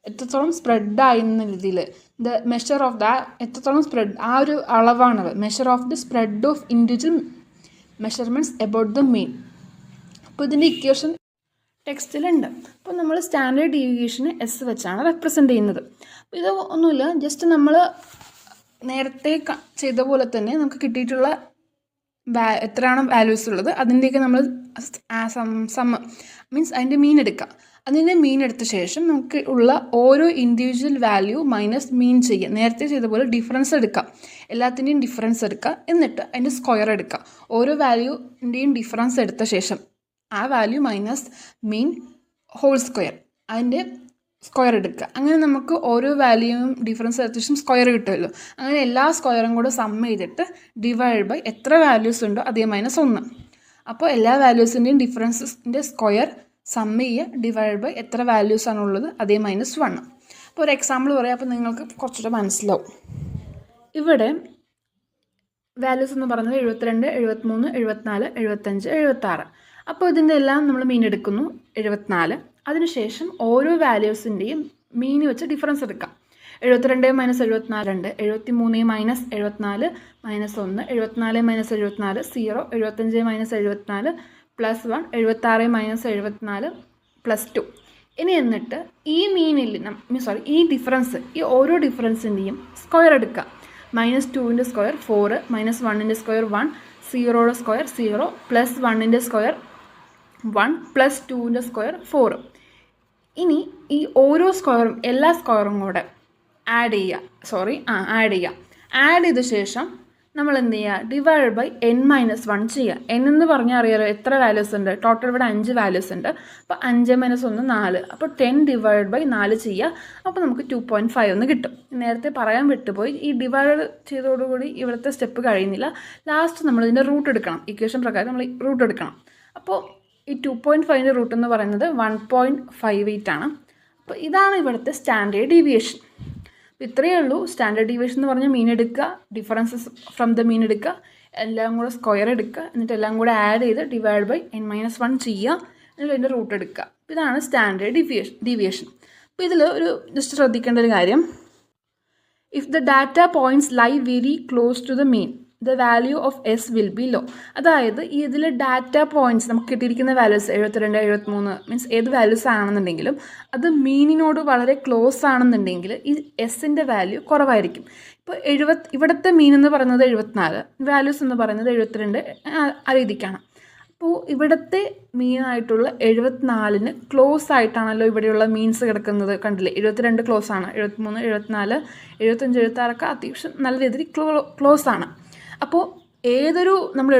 എത്രത്തോളം സ്പ്രെഡായി എന്ന രീതിയിൽ ദ മെഷർ ഓഫ് ദ എത്രത്തോളം സ്പ്രെഡ്, ആ ഒരു അളവാണത്. Measure of the spread of individual measurements about the mean. അപ്പോൾ ഇതിൻ്റെ ഇക്വേഷൻ ടെക്സ്റ്റിലുണ്ട്. അപ്പോൾ നമ്മൾ സ്റ്റാൻഡേർഡ് ഡീവിയേഷന് എസ് വെച്ചാണ് റെപ്രസെൻ്റ് ചെയ്യുന്നത്. അപ്പോൾ ഇത് ഒന്നുമില്ല, ജസ്റ്റ് നമ്മൾ നേരത്തെ ചെയ്ത പോലെ തന്നെ നമുക്ക് കിട്ടിയിട്ടുള്ള എത്രയാണ് വാല്യൂസ് ഉള്ളത് അതിൻ്റെയൊക്കെ നമ്മൾ മീൻസ് അതിൻ്റെ മീൻ എടുക്കുക. അതിൻ്റെ മീൻ എടുത്ത ശേഷം നമുക്ക് ഉള്ള ഓരോ ഇൻഡിവിജ്വൽ വാല്യൂ മൈനസ് മീൻ ചെയ്യുക. നേരത്തെ ചെയ്ത പോലെ ഡിഫറൻസ് എടുക്കുക, എല്ലാത്തിൻ്റെയും ഡിഫറൻസ് എടുക്കുക, എന്നിട്ട് അതിൻ്റെ സ്ക്വയർ എടുക്കുക. ഓരോ വാല്യൂൻ്റെയും ഡിഫറൻസ് എടുത്ത ശേഷം ആ value minus mean whole square, അതിൻ്റെ സ്ക്വയർ എടുക്കുക. അങ്ങനെ നമുക്ക് ഓരോ വാല്യൂവും ഡിഫറൻസ് എടുത്ത ശേഷം സ്ക്വയർ കിട്ടുമല്ലോ. അങ്ങനെ എല്ലാ സ്ക്വയറും കൂടെ സം ചെയ്തിട്ട് ഡിവൈഡ് ബൈ എത്ര വാല്യൂസ് ഉണ്ടോ അതേ -1. അപ്പോൾ എല്ലാ വാല്യൂസിൻ്റെയും ഡിഫറൻസിൻ്റെ സ്ക്വയർ സം ചെയ്യുക, ഡിവൈഡ് ബൈ എത്ര വാല്യൂസാണ് ഉള്ളത് അതേ -1. അപ്പോൾ ഒരു എക്സാമ്പിൾ പറയാം, അപ്പോൾ നിങ്ങൾക്ക് കുറച്ചുകൂടെ മനസ്സിലാവും. ഇവിടെ വാല്യൂസ് എന്ന് പറയുന്നത് 72, 73, 74, 75, 76. അപ്പോൾ ഇതിൻ്റെ എല്ലാം നമ്മൾ മീൻ എടുക്കുന്നു 74. അതിനുശേഷം ഓരോ വാല്യൂസിൻ്റെയും മീൻ വെച്ച് ഡിഫറൻസ് എടുക്കാം. 72 - 74 2, 73 - 74 -1, 74 - 74 0, 75 - 74 +1, 76 - 74 +2. ഇനി എന്നിട്ട് ഈ മീനിൽ ഈ ഡിഫറൻസ്, ഈ ഓരോ ഡിഫറൻസിൻ്റെയും സ്ക്വയർ എടുക്കുക. -2ൻ്റെ സ്ക്വയർ 4, -1ൻ്റെ സ്ക്വയർ 1, 0യുടെ സ്ക്വയർ 0, +1ൻ്റെ സ്ക്വയർ 1, +2ൻ്റെ സ്ക്വയർ 4. ഇനി ഈ ഓരോ സ്ക്വയറും എല്ലാ സ്ക്വയറും കൂടെ ആഡ് ചെയ്യുക. ആഡ് ചെയ്ത ശേഷം നമ്മൾ എന്ത് ചെയ്യുക, ഡിവൈഡ് ബൈ n-1 ചെയ്യുക. n എന്ന് പറഞ്ഞാൽ അറിയാലോ എത്ര വാല്യൂസ് ഉണ്ട്, ടോട്ടൽ ഇവിടെ 5 വാല്യൂസ് ഉണ്ട്. അപ്പോൾ 5 - 1 4, അപ്പോൾ 10 ഡിവൈഡ് ബൈ 4 ചെയ്യുക. അപ്പോൾ നമുക്ക് 2.5 എന്ന് കിട്ടും. നേരത്തെ പറയാൻ വിട്ടുപോയി, ഈ ഡിവൈഡ് ചെയ്തതോടുകൂടി ഇവിടുത്തെ സ്റ്റെപ്പ് കഴിയുന്നില്ല. ലാസ്റ്റ് നമ്മൾ ഇതിൻ്റെ റൂട്ട് എടുക്കണം. ഇക്വേഷൻ പ്രകാരം നമ്മൾ റൂട്ട് എടുക്കണം. അപ്പോൾ ഈ 2.5ൻ്റെ റൂട്ട് എന്ന് പറയുന്നത് 1.58 ആണ്. അപ്പോൾ ഇതാണ് ഇവിടുത്തെ സ്റ്റാൻഡേർഡ് ഡീവിയേഷൻ. ഇത്രയേ ഉള്ളൂ. സ്റ്റാൻഡേർഡ് ഡീവിയേഷൻ എന്ന് പറഞ്ഞാൽ മീൻ എടുക്കുക, ഡിഫറൻസസ് ഫ്രം ദ മീൻ എടുക്കുക, എല്ലാം കൂടെ സ്ക്വയർ എടുക്കുക, എന്നിട്ട് എല്ലാം കൂടെ ആഡ് ചെയ്ത് ഡിവൈഡ് ബൈ n-1 ചെയ്യുക, എന്നിട്ട് അതിൻ്റെ റൂട്ട് എടുക്കുക. ഇതാണ് സ്റ്റാൻഡേർഡ് ഡീവിയേഷൻ. അപ്പോൾ ഇതിൽ ഒരു ജസ്റ്റ് ശ്രദ്ധിക്കേണ്ട ഒരു കാര്യം, if the data points lie very close to the mean the value of S will be low. അതായത് ഇതിൽ ഡാറ്റ പോയിൻറ്റ്സ് നമുക്ക് കിട്ടിയിരിക്കുന്ന വാല്യൂസ് 72, 73 മീൻസ് ഏത് വാല്യൂസ് ആണെന്നുണ്ടെങ്കിലും അത് മീനിനോട് വളരെ ക്ലോസ് ആണെന്നുണ്ടെങ്കിൽ ഈ എസിൻ്റെ വാല്യൂ കുറവായിരിക്കും. ഇപ്പോൾ ഇവിടുത്തെ മീൻ എന്ന് പറയുന്നത് 74, വാല്യൂസ് എന്ന് പറയുന്നത് 72 ആ രീതിക്കാണ്. അപ്പോൾ ഇവിടുത്തെ മീനായിട്ടുള്ള 74ന് ക്ലോസ് ആയിട്ടാണല്ലോ ഇവിടെയുള്ള മീൻസ് കിടക്കുന്നത്. കണ്ടില്ലേ, 72 ക്ലോസ് ആണ്, 73, 74, 75, 76 അത്യാവശ്യം നല്ല രീതിയിൽ ക്ലോസ് ആണ്. അപ്പോൾ നമ്മൾ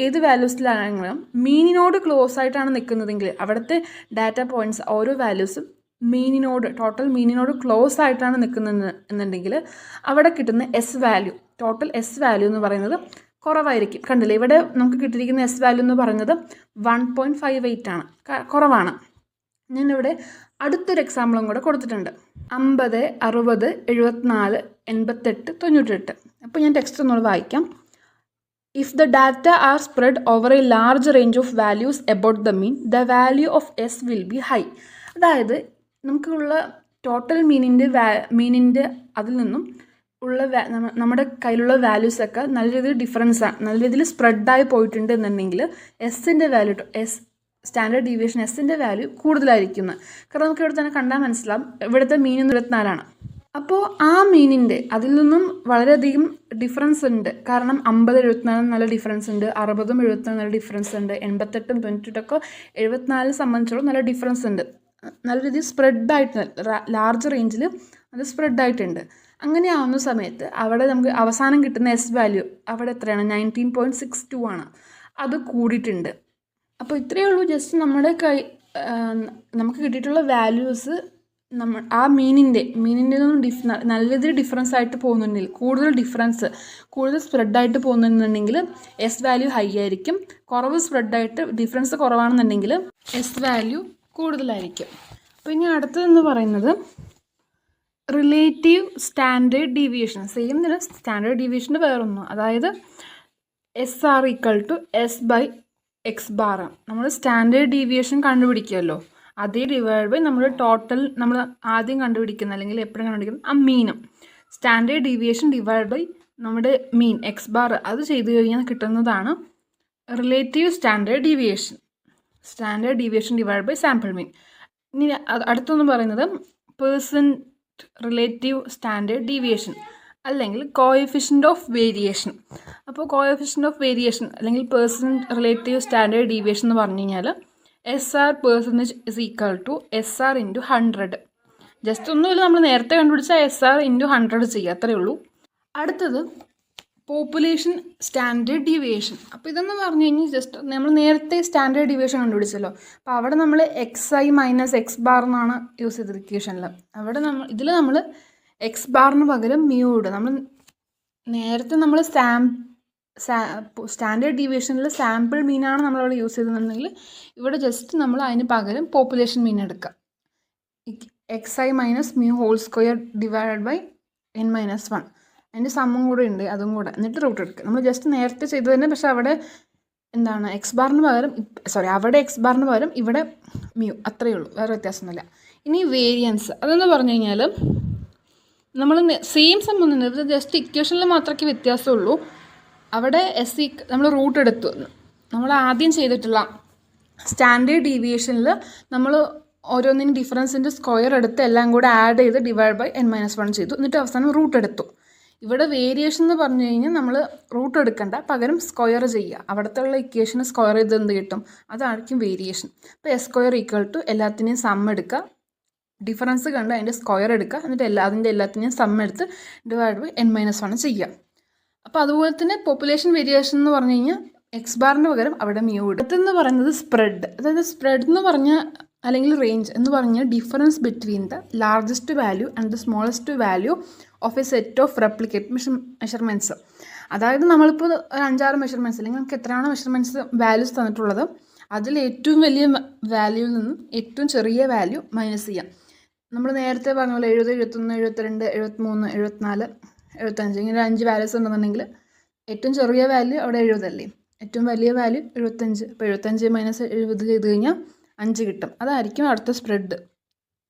ഏത് വാല്യൂസിലാണെങ്കിലും മീനിനോട് ക്ലോസ് ആയിട്ടാണ് നിൽക്കുന്നതെങ്കിൽ അവിടുത്തെ ഡാറ്റ പോയിൻറ്റ്സ് ഓരോ വാല്യൂസും ടോട്ടൽ മീനിനോട് ക്ലോസ് ആയിട്ടാണ് നിൽക്കുന്നത് എന്നുണ്ടെങ്കിൽ അവിടെ കിട്ടുന്ന ടോട്ടൽ എസ് വാല്യൂ എന്ന് പറയുന്നത് കുറവായിരിക്കും. കണ്ടില്ലേ, ഇവിടെ നമുക്ക് കിട്ടിയിരിക്കുന്ന എസ് വാല്യൂ എന്ന് പറയുന്നത് 1.58 ആണ്, കുറവാണ്. ഞാനിവിടെ അടുത്തൊരു എക്സാമ്പിളും കൂടെ കൊടുത്തിട്ടുണ്ട്. 50, 60, 74, 88, 98. അപ്പോൾ ഞാൻ ടെക്സ്റ്റ് ഒന്നുകൂടെ വായിക്കാം. If the data are spread over a large range of values about the mean the value of S will be high. അതായത് നമുക്കുള്ള ടോട്ടൽ മീനിൻ്റെ അതിൽ നിന്നും ഉള്ള നമ്മുടെ കയ്യിലുള്ള വാല്യൂസൊക്കെ നല്ല രീതിയിൽ സ്പ്രെഡായി പോയിട്ടുണ്ട് എന്നുണ്ടെങ്കിൽ എസിൻ്റെ വാല്യൂ സ്റ്റാൻഡേർഡ് ഡീവിയേഷൻ എസിൻ്റെ വാല്യൂ കൂടുതലായിരിക്കുന്നത്. കാരണം നമുക്ക് ഇവിടെ തന്നെ കണ്ടാൽ മനസ്സിലാവും, ഇവിടുത്തെ മീൻ 24 അപ്പോൾ ആ മീനിൻ്റെ അതിൽ നിന്നും വളരെയധികം ഡിഫറൻസ് ഉണ്ട്. കാരണം 50, 74 നല്ല ഡിഫറൻസ് ഉണ്ട്, 60, 74 നല്ല ഡിഫറൻസ് ഉണ്ട്, 88, 98 74 സംബന്ധിച്ചോളം നല്ല ഡിഫറൻസ് ഉണ്ട്. നല്ല രീതിയിൽ സ്പ്രെഡായിട്ട് ലാർജ് റേഞ്ചിൽ അത് സ്പ്രെഡായിട്ടുണ്ട്. അങ്ങനെ ആവുന്ന സമയത്ത് അവിടെ നമുക്ക് അവസാനം കിട്ടുന്ന എസ് വാല്യൂ അവിടെ എത്രയാണ്, 19.62 ആണ്. അത് കൂടിയിട്ടുണ്ട്. അപ്പോൾ ഇത്രയേ ഉള്ളൂ. ജസ്റ്റ് നമുക്ക് കിട്ടിയിട്ടുള്ള വാല്യൂസ് ആ മീനിൻ്റെ നിന്നും നല്ല രീതിയിൽ ഡിഫറൻസ് ആയിട്ട് പോകുന്നുണ്ടെങ്കിൽ കൂടുതൽ സ്പ്രെഡായിട്ട് പോകുന്നുണ്ടെങ്കിൽ എസ് വാല്യൂ ഹൈ ആയിരിക്കും. ഡിഫറൻസ് കുറവാണെന്നുണ്ടെങ്കിൽ എസ് വാല്യൂ കൂടുതലായിരിക്കും. അപ്പോൾ ഇനി അടുത്തതെന്ന് പറയുന്നത് റിലേറ്റീവ് സ്റ്റാൻഡേർഡ് ഡീവിയേഷൻ. സെയിം തന്നെ സ്റ്റാൻഡേർഡ് ഡീവിയേഷൻ്റെ വേറൊന്നും, അതായത് SR = S/X⁻. നമ്മൾ സ്റ്റാൻഡേർഡ് ഡീവിയേഷൻ കണ്ടുപിടിക്കുമല്ലോ, അതേ ഡിവൈഡ് ബൈ നമ്മൾ ടോട്ടൽ നമ്മൾ ആദ്യം കണ്ടുപിടിക്കുന്ന അല്ലെങ്കിൽ എപ്പോഴും കണ്ടുപിടിക്കുന്ന ആ മീനും സ്റ്റാൻഡേർഡ് ഡീവിയേഷൻ ഡിവൈഡ് ബൈ നമ്മുടെ മീൻ X⁻, അത് ചെയ്ത് കഴിഞ്ഞാൽ കിട്ടുന്നതാണ് relative standard deviation. Standard deviation divide by sample mean. ഇനി അടുത്തൊന്ന് പറയുന്നത് പേഴ്സൻറ്റ് റിലേറ്റീവ് സ്റ്റാൻഡേർഡ് ഡീവിയേഷൻ അല്ലെങ്കിൽ കോഎഫിഷ്യൻ്റ് ഓഫ് വേരിയേഷൻ. അപ്പോൾ കോഎഫിഷ്യൻ്റ് ഓഫ് വേരിയേഷൻ അല്ലെങ്കിൽ പേഴ്സൻറ്റ് റിലേറ്റീവ് സ്റ്റാൻഡേർഡ് ഡീവിയേഷൻ എന്ന് പറഞ്ഞു കഴിഞ്ഞാൽ SR percentage is equal to SR into 100. Just ഒന്നുമില്ല, നമ്മൾ നേരത്തെ കണ്ടുപിടിച്ച SR ഇൻറ്റു 100 ചെയ്യുക, അത്രയേ ഉള്ളൂ. അടുത്തത് പോപ്പുലേഷൻ സ്റ്റാൻഡേർഡ് ഡീവിയേഷൻ. അപ്പോൾ ഇതെന്ന് പറഞ്ഞു കഴിഞ്ഞാൽ ജസ്റ്റ് നമ്മൾ നേരത്തെ സ്റ്റാൻഡേർഡ് ഡീവിയേഷൻ കണ്ടുപിടിച്ചല്ലോ. അപ്പോൾ അവിടെ നമ്മൾ XI മൈനസ് X ബാർ എന്നാണ് യൂസ് ചെയ്തത് ഇക്വേഷനിൽ. അവിടെ നമ്മൾ X ബാറിന് പകരം മ്യൂ ഇടും. നേരത്തെ നമ്മൾ സ്റ്റാൻഡേർഡ് ഡീവിയേഷനിൽ സാമ്പിൾ മീനാണ് നമ്മളവിടെ യൂസ് ചെയ്തതെന്നുണ്ടെങ്കിൽ ഇവിടെ ജസ്റ്റ് നമ്മൾ അതിന് പകരം പോപ്പുലേഷൻ മീൻ എടുക്കുക. XI minus mu whole square divided by N-1. അതിൻ്റെ സമ്മും കൂടെ ഉണ്ട്, അതും കൂടെ, എന്നിട്ട് റൂട്ട് എടുക്കുക. നമ്മൾ ജസ്റ്റ് നേരത്തെ ചെയ്തു തന്നെ, പക്ഷെ അവിടെ എന്താണ് അവിടെ X ബാറിന് പകരം ഇവിടെ മ്യൂ, അത്രയേ ഉള്ളൂ, വേറെ വ്യത്യാസമൊന്നുമില്ല. ഇനി വേരിയൻസ് അതെന്ന് പറഞ്ഞു കഴിഞ്ഞാൽ നമ്മൾ സെയിം സംഭവം തന്നെ, ജസ്റ്റ് ഇക്വേഷനിൽ മാത്രമേ വ്യത്യാസമുള്ളൂ. അവിടെ നമ്മൾ റൂട്ട് എടുത്തു. നമ്മൾ ആദ്യം ചെയ്തിട്ടുള്ള സ്റ്റാൻഡേർഡ് ഡീവിയേഷനിൽ നമ്മൾ ഓരോന്നിനും ഡിഫറൻസിൻ്റെ സ്ക്വയർ എടുത്ത് എല്ലാം കൂടെ ആഡ് ചെയ്ത് ഡിവൈഡ് ബൈ N-1 ചെയ്തു, എന്നിട്ട് അവസാനം റൂട്ട് എടുത്തു. ഇവിടെ വേരിയേഷൻ എന്ന് പറഞ്ഞു കഴിഞ്ഞാൽ നമ്മൾ റൂട്ട് എടുക്കണ്ട, പകരം സ്ക്വയർ ചെയ്യുക. അവിടുത്തെ ഉള്ള ഇക്വേഷന് സ്ക്വയർ ചെയ്ത് എന്ത് കിട്ടും, അതായിരിക്കും വേരിയേഷൻ. അപ്പോൾ S² ഈക്വൽ ടു എല്ലാത്തിനെയും സം എടുക്കുക, ഡിഫറൻസ് കണ്ട് അതിൻ്റെ സ്ക്വയർ എടുക്കുക, എന്നിട്ട് എല്ലാത്തിനെയും സം എടുത്ത് ഡിവൈഡ് ബൈ N-1 ചെയ്യുക. അപ്പോൾ അതുപോലെ തന്നെ പോപ്പുലേഷൻ വേരിയേഷൻ എന്ന് പറഞ്ഞു കഴിഞ്ഞാൽ X ബാറിന് പകരം അവിടെ മ്യൂ ഇടും. അടുത്തെന്ന് പറയുന്നത് സ്പ്രെഡ്. അതായത് സ്പ്രെഡ് എന്ന് പറഞ്ഞാൽ അല്ലെങ്കിൽ റേഞ്ച് എന്ന് പറഞ്ഞാൽ difference between the largest value and the smallest value of A set of replicate measurements. അതായത് നമ്മളിപ്പോൾ ഒരു 5-6 മെഷർമെൻറ്റ്സ് അല്ലെങ്കിൽ നമുക്ക് എത്രയാണോ മെഷർമെൻറ്റ്സ് വാല്യൂസ് തന്നിട്ടുള്ളത് അതിൽ ഏറ്റവും വലിയ വാല്യൂവിൽ നിന്നും ഏറ്റവും ചെറിയ വാല്യൂ മൈനസ് ചെയ്യാം. നമ്മൾ നേരത്തെ പറഞ്ഞ പോലെ 70, 71, 72, 73, 74, 75 ഇങ്ങനെ 5 വാല്യൂസ് ഉണ്ടെന്നുണ്ടെങ്കിൽ ഏറ്റവും ചെറിയ വാല്യൂ അവിടെ 70 അല്ലേ, ഏറ്റവും വലിയ വാല്യൂ 75. അപ്പോൾ 75 മൈനസ് 70 ചെയ്ത് കഴിഞ്ഞാൽ 5 കിട്ടും. അതായിരിക്കും അടുത്ത സ്പ്രെഡ്,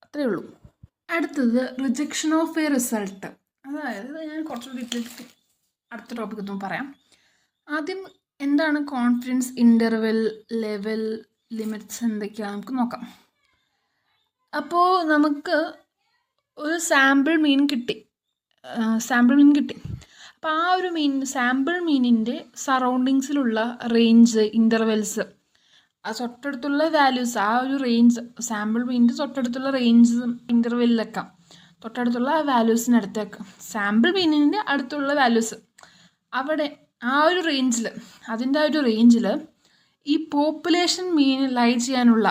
അത്രയേ ഉള്ളൂ. അടുത്തത് റിജക്ഷൻ ഓഫ് എ റിസൾട്ട്. അതായത് ഞാൻ കുറച്ച് ഡീറ്റെയിൽസ് അടുത്ത ടോപ്പിക്കൊന്നും പറയാം. ആദ്യം എന്താണ് കോൺഫിഡൻസ് ഇൻ്റർവെൽ, ലെവൽ, ലിമിറ്റ്സ് എന്തൊക്കെയാണ് നമുക്ക് നോക്കാം. അപ്പോൾ നമുക്ക് ഒരു സാമ്പിൾ മീൻ കിട്ടി. അപ്പോൾ ആ ഒരു സാമ്പിൾ മീനിൻ്റെ സറൗണ്ടിങ്സിലുള്ള റേഞ്ച്, ഇൻ്റർവെൽസ്, ആ തൊട്ടടുത്തുള്ള വാല്യൂസ്, ആ ഒരു റേഞ്ച് സാമ്പിൾ മീനിൻ്റെ തൊട്ടടുത്തുള്ള റേഞ്ച് ഇൻ്റർവെല്ലിലൊക്കെ തൊട്ടടുത്തുള്ള വാല്യൂസിനടുത്തേക്ക് സാമ്പിൾ മീനിൻ്റെ അടുത്തുള്ള വാല്യൂസ് അവിടെ ആ ഒരു റേഞ്ചിൽ, അതിൻ്റെ ആ ഒരു റേഞ്ചിൽ ഈ പോപ്പുലേഷൻ മീൻ ലൈ ചെയ്യാനുള്ള,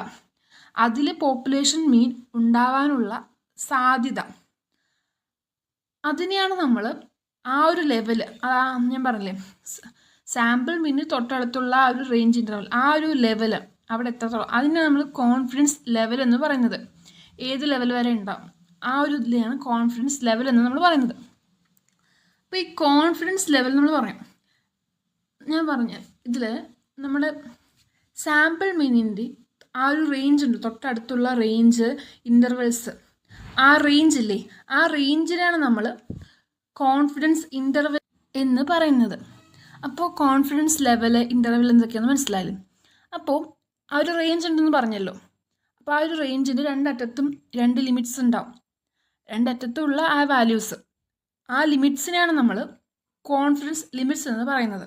അതിൽ പോപ്പുലേഷൻ മീൻ ഉണ്ടാവാനുള്ള സാധ്യത, അതിനെയാണ് നമ്മൾ ആ ഒരു ലെവല്, ഞാൻ പറഞ്ഞില്ലേ സാമ്പിൾ മീനിന് തൊട്ടടുത്തുള്ള ആ ഒരു റേഞ്ച് ഇൻ്റർവൽ, ആ ഒരു ലെവല് അവിടെ എത്രത്തോളം, അതിനെ നമ്മൾ കോൺഫിഡൻസ് ലെവൽ എന്ന് പറയുന്നത്. ഏത് ലെവൽ വരെ ഉണ്ടാവും ആ ഒരു ഇതിലാണ് കോൺഫിഡൻസ് ലെവൽ എന്ന് നമ്മൾ പറയുന്നത്. അപ്പോൾ ഈ കോൺഫിഡൻസ് ലെവൽ നമ്മൾ പറയാം, ഞാൻ പറഞ്ഞ ഇതിൽ നമ്മുടെ സാമ്പിൾ മീനിൻ്റെ ആ ഒരു റേഞ്ച് ഉണ്ട്, തൊട്ടടുത്തുള്ള റേഞ്ച്, ഇൻ്റർവെൽസ്, ആ റേഞ്ചില്ലേ, ആ റേഞ്ചിനാണ് നമ്മൾ കോൺഫിഡൻസ് ഇൻ്റർവെൽ എന്ന് പറയുന്നത്. അപ്പോൾ കോൺഫിഡൻസ് ലെവൽ, ഇൻ്റർവെൽ എന്തൊക്കെയാണെന്ന് മനസ്സിലായാലും. അപ്പോൾ ആ ഒരു റേഞ്ച് ഉണ്ടെന്ന് പറഞ്ഞല്ലോ. അപ്പോൾ ആ ഒരു റേഞ്ചിൻ്റെ രണ്ടറ്റത്തും 2 ലിമിറ്റ്സ് ഉണ്ടാവും. രണ്ടറ്റത്തുള്ള ആ വാല്യൂസ്, ആ ലിമിറ്റ്സിനെയാണ് നമ്മൾ കോൺഫിഡൻസ് ലിമിറ്റ്സ് എന്ന് പറയുന്നത്.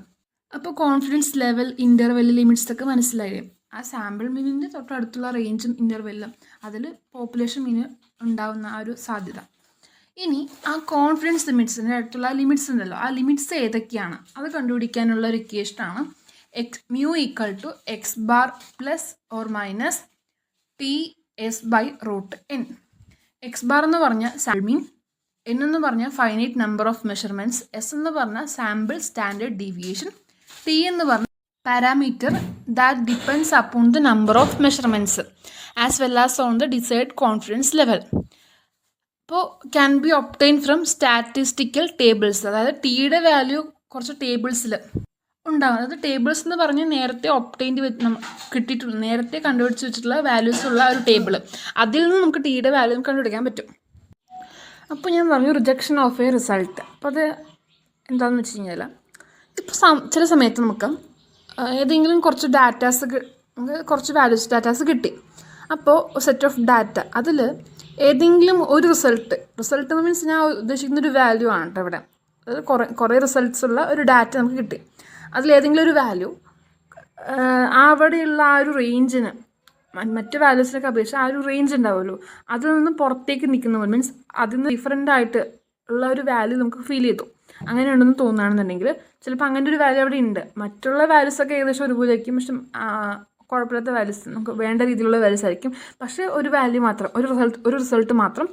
അപ്പോൾ കോൺഫിഡൻസ് ലെവൽ, ഇൻ്റർവെൽ, ലിമിറ്റ്സ് ഒക്കെ മനസ്സിലായി. ആ സാമ്പിൾ മീനിൻ്റെ തൊട്ടടുത്തുള്ള റേഞ്ചും ഇൻ്റർവെല്ലും, അതിൽ പോപ്പുലേഷൻ മീന് ഉണ്ടാവുന്ന ആ ഒരു സാധ്യത. ഇനി ആ കോൺഫിഡൻസ് ലിമിറ്റ്സിൻ്റെ അടുത്തുള്ള ലിമിറ്റ്സ് ഉണ്ടല്ലോ, ആ ലിമിറ്റ്സ് ഏതൊക്കെയാണ് അത് കണ്ടുപിടിക്കാനുള്ള ഒരു ഇക്വേഷനാണ് mu equal to X bar plus or minus TS/√n. X bar എന്ന് പറഞ്ഞാൽ സാമ്പിൾ മീൻ, N എന്ന് പറഞ്ഞാൽ finite number of measurements, S എന്ന് പറഞ്ഞാൽ സാമ്പിൾ സ്റ്റാൻഡേർഡ് ഡീവിയേഷൻ, T എന്ന് പറഞ്ഞാൽ parameter that depends upon the number of measurements as well as on the decide confidence level. അപ്പോൾ can be obtain from statistical tables. അതായത് ടിയുടെ value കുറച്ച് ടേബിൾസിൽ ഉണ്ടാകും. അതായത് ടേബിൾസ് എന്ന് പറഞ്ഞാൽ നേരത്തെ കിട്ടിയിട്ടുള്ള, നേരത്തെ കണ്ടുപിടിച്ച് വെച്ചിട്ടുള്ള വാല്യൂസ് ഉള്ള ഒരു ടേബിൾ, അതിൽ നിന്ന് നമുക്ക് ടിയുടെ വാല്യൂ കണ്ടുപിടിക്കാൻ പറ്റും. അപ്പോൾ ഞാൻ പറഞ്ഞു റിജക്ഷൻ ഓഫ് എ റിസൾട്ട്. അപ്പോൾ അത് എന്താണെന്ന് വെച്ച് കഴിഞ്ഞാൽ, ഇപ്പോൾ ചില സമയത്ത് നമുക്ക് ഏതെങ്കിലും കുറച്ച് ഡാറ്റാസ് നമുക്ക് കുറച്ച് വാല്യൂസ് ഡാറ്റാസ് കിട്ടി. അപ്പോൾ സെറ്റ് ഓഫ് ഡാറ്റ അതിൽ ഏതെങ്കിലും ഒരു റിസൾട്ട് മീൻസ് ഞാൻ ഉദ്ദേശിക്കുന്ന ഒരു വാല്യൂ ആണ് കേട്ടോ ഇവിടെ. അത് കുറേ റിസൾട്ട്സ് ഉള്ള ഒരു ഡാറ്റ നമുക്ക് കിട്ടി. അതിലേതെങ്കിലും ഒരു വാല്യൂ അവിടെയുള്ള ആ ഒരു റേഞ്ചിന് മറ്റ് വാല്യൂസിനൊക്കെ അപേക്ഷിച്ച് ആ ഒരു റേഞ്ച് ഉണ്ടാവുമല്ലോ, അതിൽ നിന്ന് പുറത്തേക്ക് നിൽക്കുന്ന പോലെ മീൻസ് അതിൽ നിന്ന് ഡിഫറെൻ്റ് ആയിട്ട് ഉള്ള ഒരു വാല്യൂ നമുക്ക് ഫീൽ ചെയ്തു. അങ്ങനെ ഉണ്ടെന്ന് തോന്നുകയാണെന്നുണ്ടെങ്കിൽ ചിലപ്പോൾ അങ്ങനെ ഒരു വാല്യൂ അവിടെ ഉണ്ട്. മറ്റുള്ള വാല്യൂസൊക്കെ ഏകദേശം ഒരുപോലെ ആയിരിക്കും, പക്ഷെ കുഴപ്പമില്ലാത്ത വാല്യൂസ് നമുക്ക് വേണ്ട രീതിയിലുള്ള വാല്യൂസ് ആയിരിക്കും. പക്ഷേ ഒരു വാല്യൂ മാത്രം ഒരു റിസൾട്ട് മാത്രം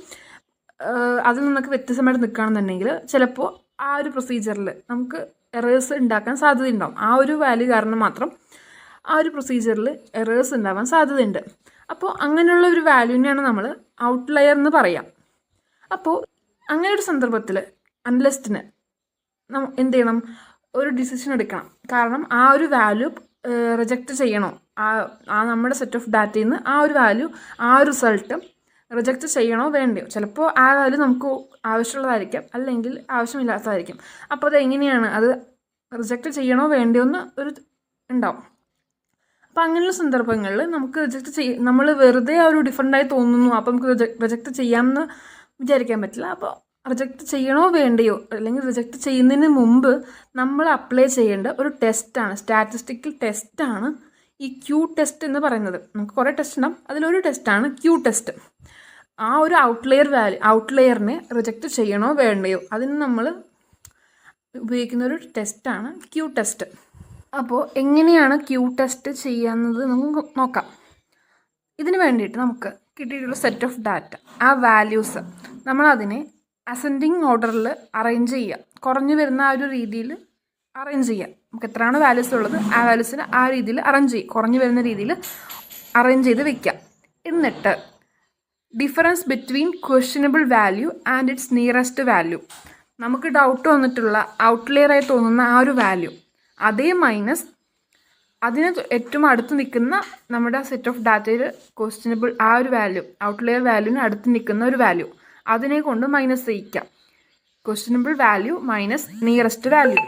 അതിൽ നിന്നൊക്കെ വ്യത്യസ്തമായിട്ട് നിൽക്കുകയാണെന്നുണ്ടെങ്കിൽ ചിലപ്പോൾ ആ ഒരു പ്രൊസീജിയറിൽ നമുക്ക് എറേഴ്സ് ഉണ്ടാക്കാൻ സാധ്യതയുണ്ടാവും. ആ ഒരു വാല്യൂ കാരണം മാത്രം ആ ഒരു പ്രൊസീജിയറിൽ എറേഴ്സ് ഉണ്ടാവാൻ സാധ്യതയുണ്ട്. അപ്പോൾ അങ്ങനെയുള്ള ഒരു വാല്യൂവിനെയാണ് നമ്മൾ ഔട്ട്ലയർ എന്ന് പറയാം. അപ്പോൾ അങ്ങനെ ഒരു സന്ദർഭത്തിൽ അനലിസ്റ്റിന് എന്ത് ചെയ്യണം, ഒരു ഡിസിഷൻ എടുക്കണം. കാരണം ആ ഒരു വാല്യൂ റിജക്റ്റ് ചെയ്യണോ, ആ നമ്മുടെ സെറ്റ് ഓഫ് ഡാറ്റയിൽ നിന്ന് ആ ഒരു വാല്യൂ ആ ഒരു റിസൾട്ട് റിജക്റ്റ് ചെയ്യണോ വേണ്ടയോ. ചിലപ്പോൾ ആ വാല്യൂ നമുക്ക് ആവശ്യമുള്ളതായിരിക്കും, അല്ലെങ്കിൽ ആവശ്യമില്ലാത്തതായിരിക്കും. അപ്പോൾ അത് എങ്ങനെയാണ്, അത് റിജക്റ്റ് ചെയ്യണോ വേണ്ടയോ എന്ന് ഒരു ഉണ്ടാവും. അപ്പോൾ അങ്ങനെയുള്ള സന്ദർഭങ്ങളിൽ നമുക്ക് നമ്മൾ വെറുതെ ആ ഒരു ഡിഫറൻ്റായി തോന്നുന്നു, അപ്പോൾ നമുക്ക് റിജക്റ്റ് ചെയ്യാമെന്ന് വിചാരിക്കാൻ പറ്റില്ല. അപ്പോൾ റിജക്റ്റ് ചെയ്യണോ വേണ്ടയോ, അല്ലെങ്കിൽ റിജക്റ്റ് ചെയ്യുന്നതിന് മുമ്പ് നമ്മൾ അപ്ലൈ ചെയ്യേണ്ട ഒരു ടെസ്റ്റാണ്, സ്റ്റാറ്റിസ്റ്റിക്കൽ ടെസ്റ്റാണ് ഈ ക്യൂ ടെസ്റ്റ് എന്ന് പറയുന്നത്. നമുക്ക് കുറേ ടെസ്റ്റ് ഉണ്ടാവും, അതിലൊരു ടെസ്റ്റാണ് ക്യൂ ടെസ്റ്റ്. ആ ഒരു ഔട്ട്ലെയറിനെ റിജക്റ്റ് ചെയ്യണോ വേണ്ടയോ അതിന് നമ്മൾ ഉപയോഗിക്കുന്ന ഒരു ടെസ്റ്റാണ് ക്യൂ ടെസ്റ്റ്. അപ്പോൾ എങ്ങനെയാണ് ക്യൂ ടെസ്റ്റ് ചെയ്യാമെന്നത് നമുക്ക് നോക്കാം. ഇതിന് വേണ്ടിയിട്ട് നമുക്ക് കിട്ടിയിട്ടുള്ള സെറ്റ് ഓഫ് ഡാറ്റ, ആ വാല്യൂസ് നമ്മളതിനെ അസെൻഡിങ് ഓർഡറിൽ അറേഞ്ച് ചെയ്യുക. കുറഞ്ഞു വരുന്ന ആ ഒരു രീതിയിൽ അറേഞ്ച് ചെയ്യുക. നമുക്ക് എത്രയാണ് വാല്യൂസ് ഉള്ളത് ആ വാല്യൂസിന് ആ രീതിയിൽ അറേഞ്ച് ചെയ്യുക, കുറഞ്ഞു വരുന്ന രീതിയിൽ അറേഞ്ച് ചെയ്ത് വെക്കുക. എന്നിട്ട് difference between questionable value and it's nearest value, നമുക്ക് ഡൗട്ട് വന്നിട്ടുള്ള ഔട്ട്ലെയറായി തോന്നുന്ന ആ ഒരു വാല്യൂ, അതേ മൈനസ് അതിന് ഏറ്റവും അടുത്ത് നിൽക്കുന്ന നമ്മുടെ സെറ്റ് ഓഫ് ഡാറ്റയിൽ ക്വസ്റ്റ്യനബിൾ ആ ഒരു വാല്യൂ, ഔട്ട്ലെയർ വാല്യൂവിന് അടുത്ത് നിൽക്കുന്ന ഒരു വാല്യൂ, അതിനെ കൊണ്ട് മൈനസ് ചെയ്യിക്കാം. Questionable value minus nearest value.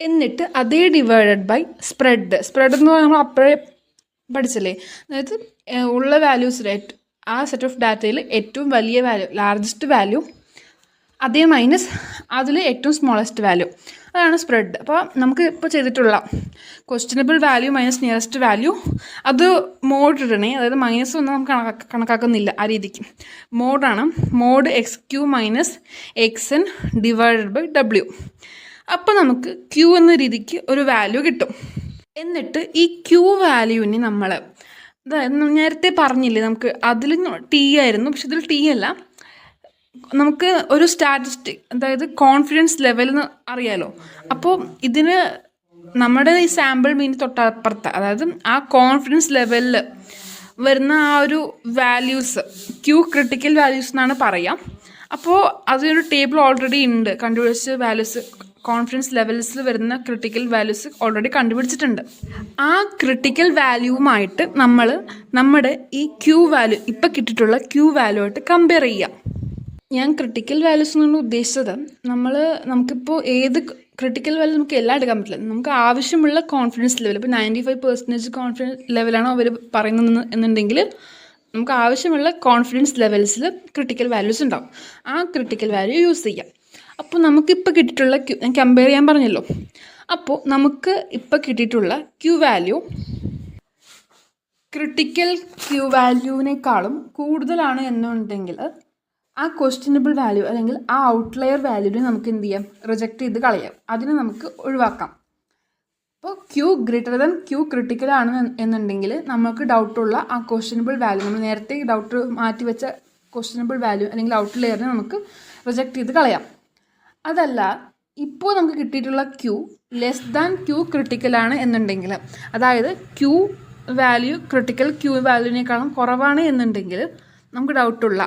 എന്നിട്ട് അതേ ഡിവൈഡഡ് ബൈ സ്പ്രെഡ് എന്ന് പറഞ്ഞാൽ നമ്മൾ അപ്പോഴേ പഠിച്ചല്ലേ, അതായത് ഉള്ള വാല്യൂസിലെ ആ സെറ്റ് ഓഫ് ഡാറ്റയിൽ ഏറ്റവും വലിയ വാല്യൂ, ലാർജസ്റ്റ് വാല്യൂ, അതേ മൈനസ് അതിൽ ഏറ്റവും സ്മോളസ്റ്റ് വാല്യൂ, അതാണ് സ്പ്രെഡ്. അപ്പോൾ നമുക്ക് ഇപ്പോൾ ചെയ്തിട്ടുള്ള questionable value minus nearest value അത് മോഡ് ഇടണേ, അതായത് മൈനസ് ഒന്നും നമുക്ക് കണക്കാക്കുന്നില്ല ആ രീതിക്ക്. മോഡാണ്, mod x q minus x n divided by ഡബ്ല്യു. അപ്പോൾ നമുക്ക് ക്യൂ എന്ന രീതിക്ക് ഒരു വാല്യൂ കിട്ടും. എന്നിട്ട് ഈ ക്യൂ വാല്യൂവിന് നമ്മൾ, അതായത് നേരത്തെ പറഞ്ഞില്ലേ നമുക്ക് അതിൽ ടി ആയിരുന്നു, പക്ഷെ ഇതിൽ ടി അല്ല, നമുക്ക് ഒരു സ്റ്റാറ്റിസ്റ്റിക്, അതായത് കോൺഫിഡൻസ് ലെവൽ എന്ന് അറിയാലോ. അപ്പോൾ ഇതിന് നമ്മുടെ ഈ സാമ്പിൾ മീൻ തൊട്ടപ്പുറത്ത്, അതായത് ആ കോൺഫിഡൻസ് ലെവലിൽ വരുന്ന ആ ഒരു വാല്യൂസ് ക്യൂ ക്രിട്ടിക്കൽ വാല്യൂസ് എന്നാണ് പറയാം. അപ്പോൾ അതിനൊരു ടേബിൾ ഓൾറെഡി ഉണ്ട്, കണ്ടുപിടിച്ച വാല്യൂസ്, കോൺഫിഡൻസ് ലെവൽസിൽ വരുന്ന ക്രിട്ടിക്കൽ വാല്യൂസ് ഓൾറെഡി കണ്ടുപിടിച്ചിട്ടുണ്ട്. ആ ക്രിട്ടിക്കൽ വാല്യൂവുമായിട്ട് നമ്മൾ നമ്മുടെ ഈ ക്യൂ വാല്യൂ, ഇപ്പം കിട്ടിയിട്ടുള്ള ക്യൂ വാല്യൂ ആയിട്ട് കമ്പയർ ചെയ്യാം. ഞാൻ ക്രിട്ടിക്കൽ വാല്യൂസ് എന്നാണ് ഉദ്ദേശിച്ചത്. നമുക്കിപ്പോൾ ഏത് ക്രിട്ടിക്കൽ വാല്യൂ നമുക്ക് എല്ലാം എടുക്കാൻ പറ്റില്ല. നമുക്ക് ആവശ്യമുള്ള കോൺഫിഡൻസ് ലെവൽ, ഇപ്പോൾ 95% കോൺഫിഡൻസ് ലെവലാണോ അവർ പറയുന്നത് എന്നുണ്ടെങ്കിൽ നമുക്ക് ആവശ്യമുള്ള കോൺഫിഡൻസ് ലെവൽസിൽ ക്രിട്ടിക്കൽ വാല്യൂസ് ഉണ്ടാവും. ആ ക്രിട്ടിക്കൽ വാല്യൂ യൂസ് ചെയ്യാം. അപ്പോൾ നമുക്കിപ്പോൾ കിട്ടിയിട്ടുള്ള ക്യൂ, ഞാൻ കമ്പയർ ചെയ്യാൻ പറഞ്ഞല്ലോ, അപ്പോൾ നമുക്ക് ഇപ്പോൾ കിട്ടിയിട്ടുള്ള ക്യൂ വാല്യൂ ക്രിട്ടിക്കൽ ക്യൂ വാല്യൂവിനേക്കാളും കൂടുതലാണ് എന്നുണ്ടെങ്കിൽ ആ ക്വസ്റ്റ്യനബിൾ വാല്യൂ അല്ലെങ്കിൽ ആ ഔട്ട്ലെയർ വാല്യൂവിനെ നമുക്ക് എന്ത് ചെയ്യാം, റിജക്റ്റ് ചെയ്ത് കളയാം, അതിനെ നമുക്ക് ഒഴിവാക്കാം. അപ്പോൾ Q greater than Q critical ആണ് എന്നുണ്ടെങ്കിൽ നമുക്ക് ഡൗട്ടുള്ള ആ ക്വസ്റ്റ്യനബിൾ വാല്യൂ, നമ്മൾ നേരത്തെ ഡൗട്ട് മാറ്റി വെച്ച ക്വസ്റ്റ്യനബിൾ വാല്യൂ അല്ലെങ്കിൽ ഔട്ട്ലെയറിനെ നമുക്ക് റിജക്റ്റ് ചെയ്ത് കളയാം. അതല്ല, ഇപ്പോൾ നമുക്ക് കിട്ടിയിട്ടുള്ള ക്യൂ ലെസ് ദാൻ ക്യൂ ക്രിട്ടിക്കലാണ് എന്നുണ്ടെങ്കിൽ, അതായത് ക്യൂ വാല്യൂ ക്രിട്ടിക്കൽ ക്യൂ വാല്യൂവിനേക്കാളും കുറവാണ് എന്നുണ്ടെങ്കിൽ നമുക്ക് ഡൗട്ടുള്ള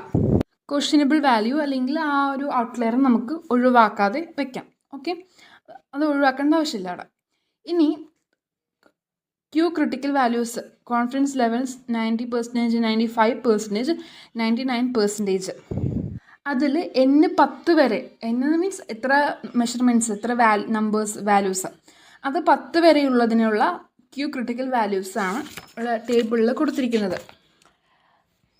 ക്വസ്റ്റ്യനബിൾ വാല്യൂ അല്ലെങ്കിൽ ആ ഒരു ഔട്ട്ലെയർ നമുക്ക് ഒഴിവാക്കാതെ വെക്കാം. ഓക്കെ, അത് ഒഴിവാക്കേണ്ട ആവശ്യമില്ല അവിടെ. ഇനി Q critical values, confidence levels 90%, 95%, 99%, അതിൽ N10 വരെ, N മീൻസ് എത്ര മെഷർമെൻറ്റ്സ്, എത്ര നമ്പേഴ്സ് വാല്യൂസ്, അത് 10 വരെയുള്ളതിനുള്ള ക്യൂ ക്രിട്ടിക്കൽ വാല്യൂസാണ് ഇവിടെ ടേബിളിൽ കൊടുത്തിരിക്കുന്നത്.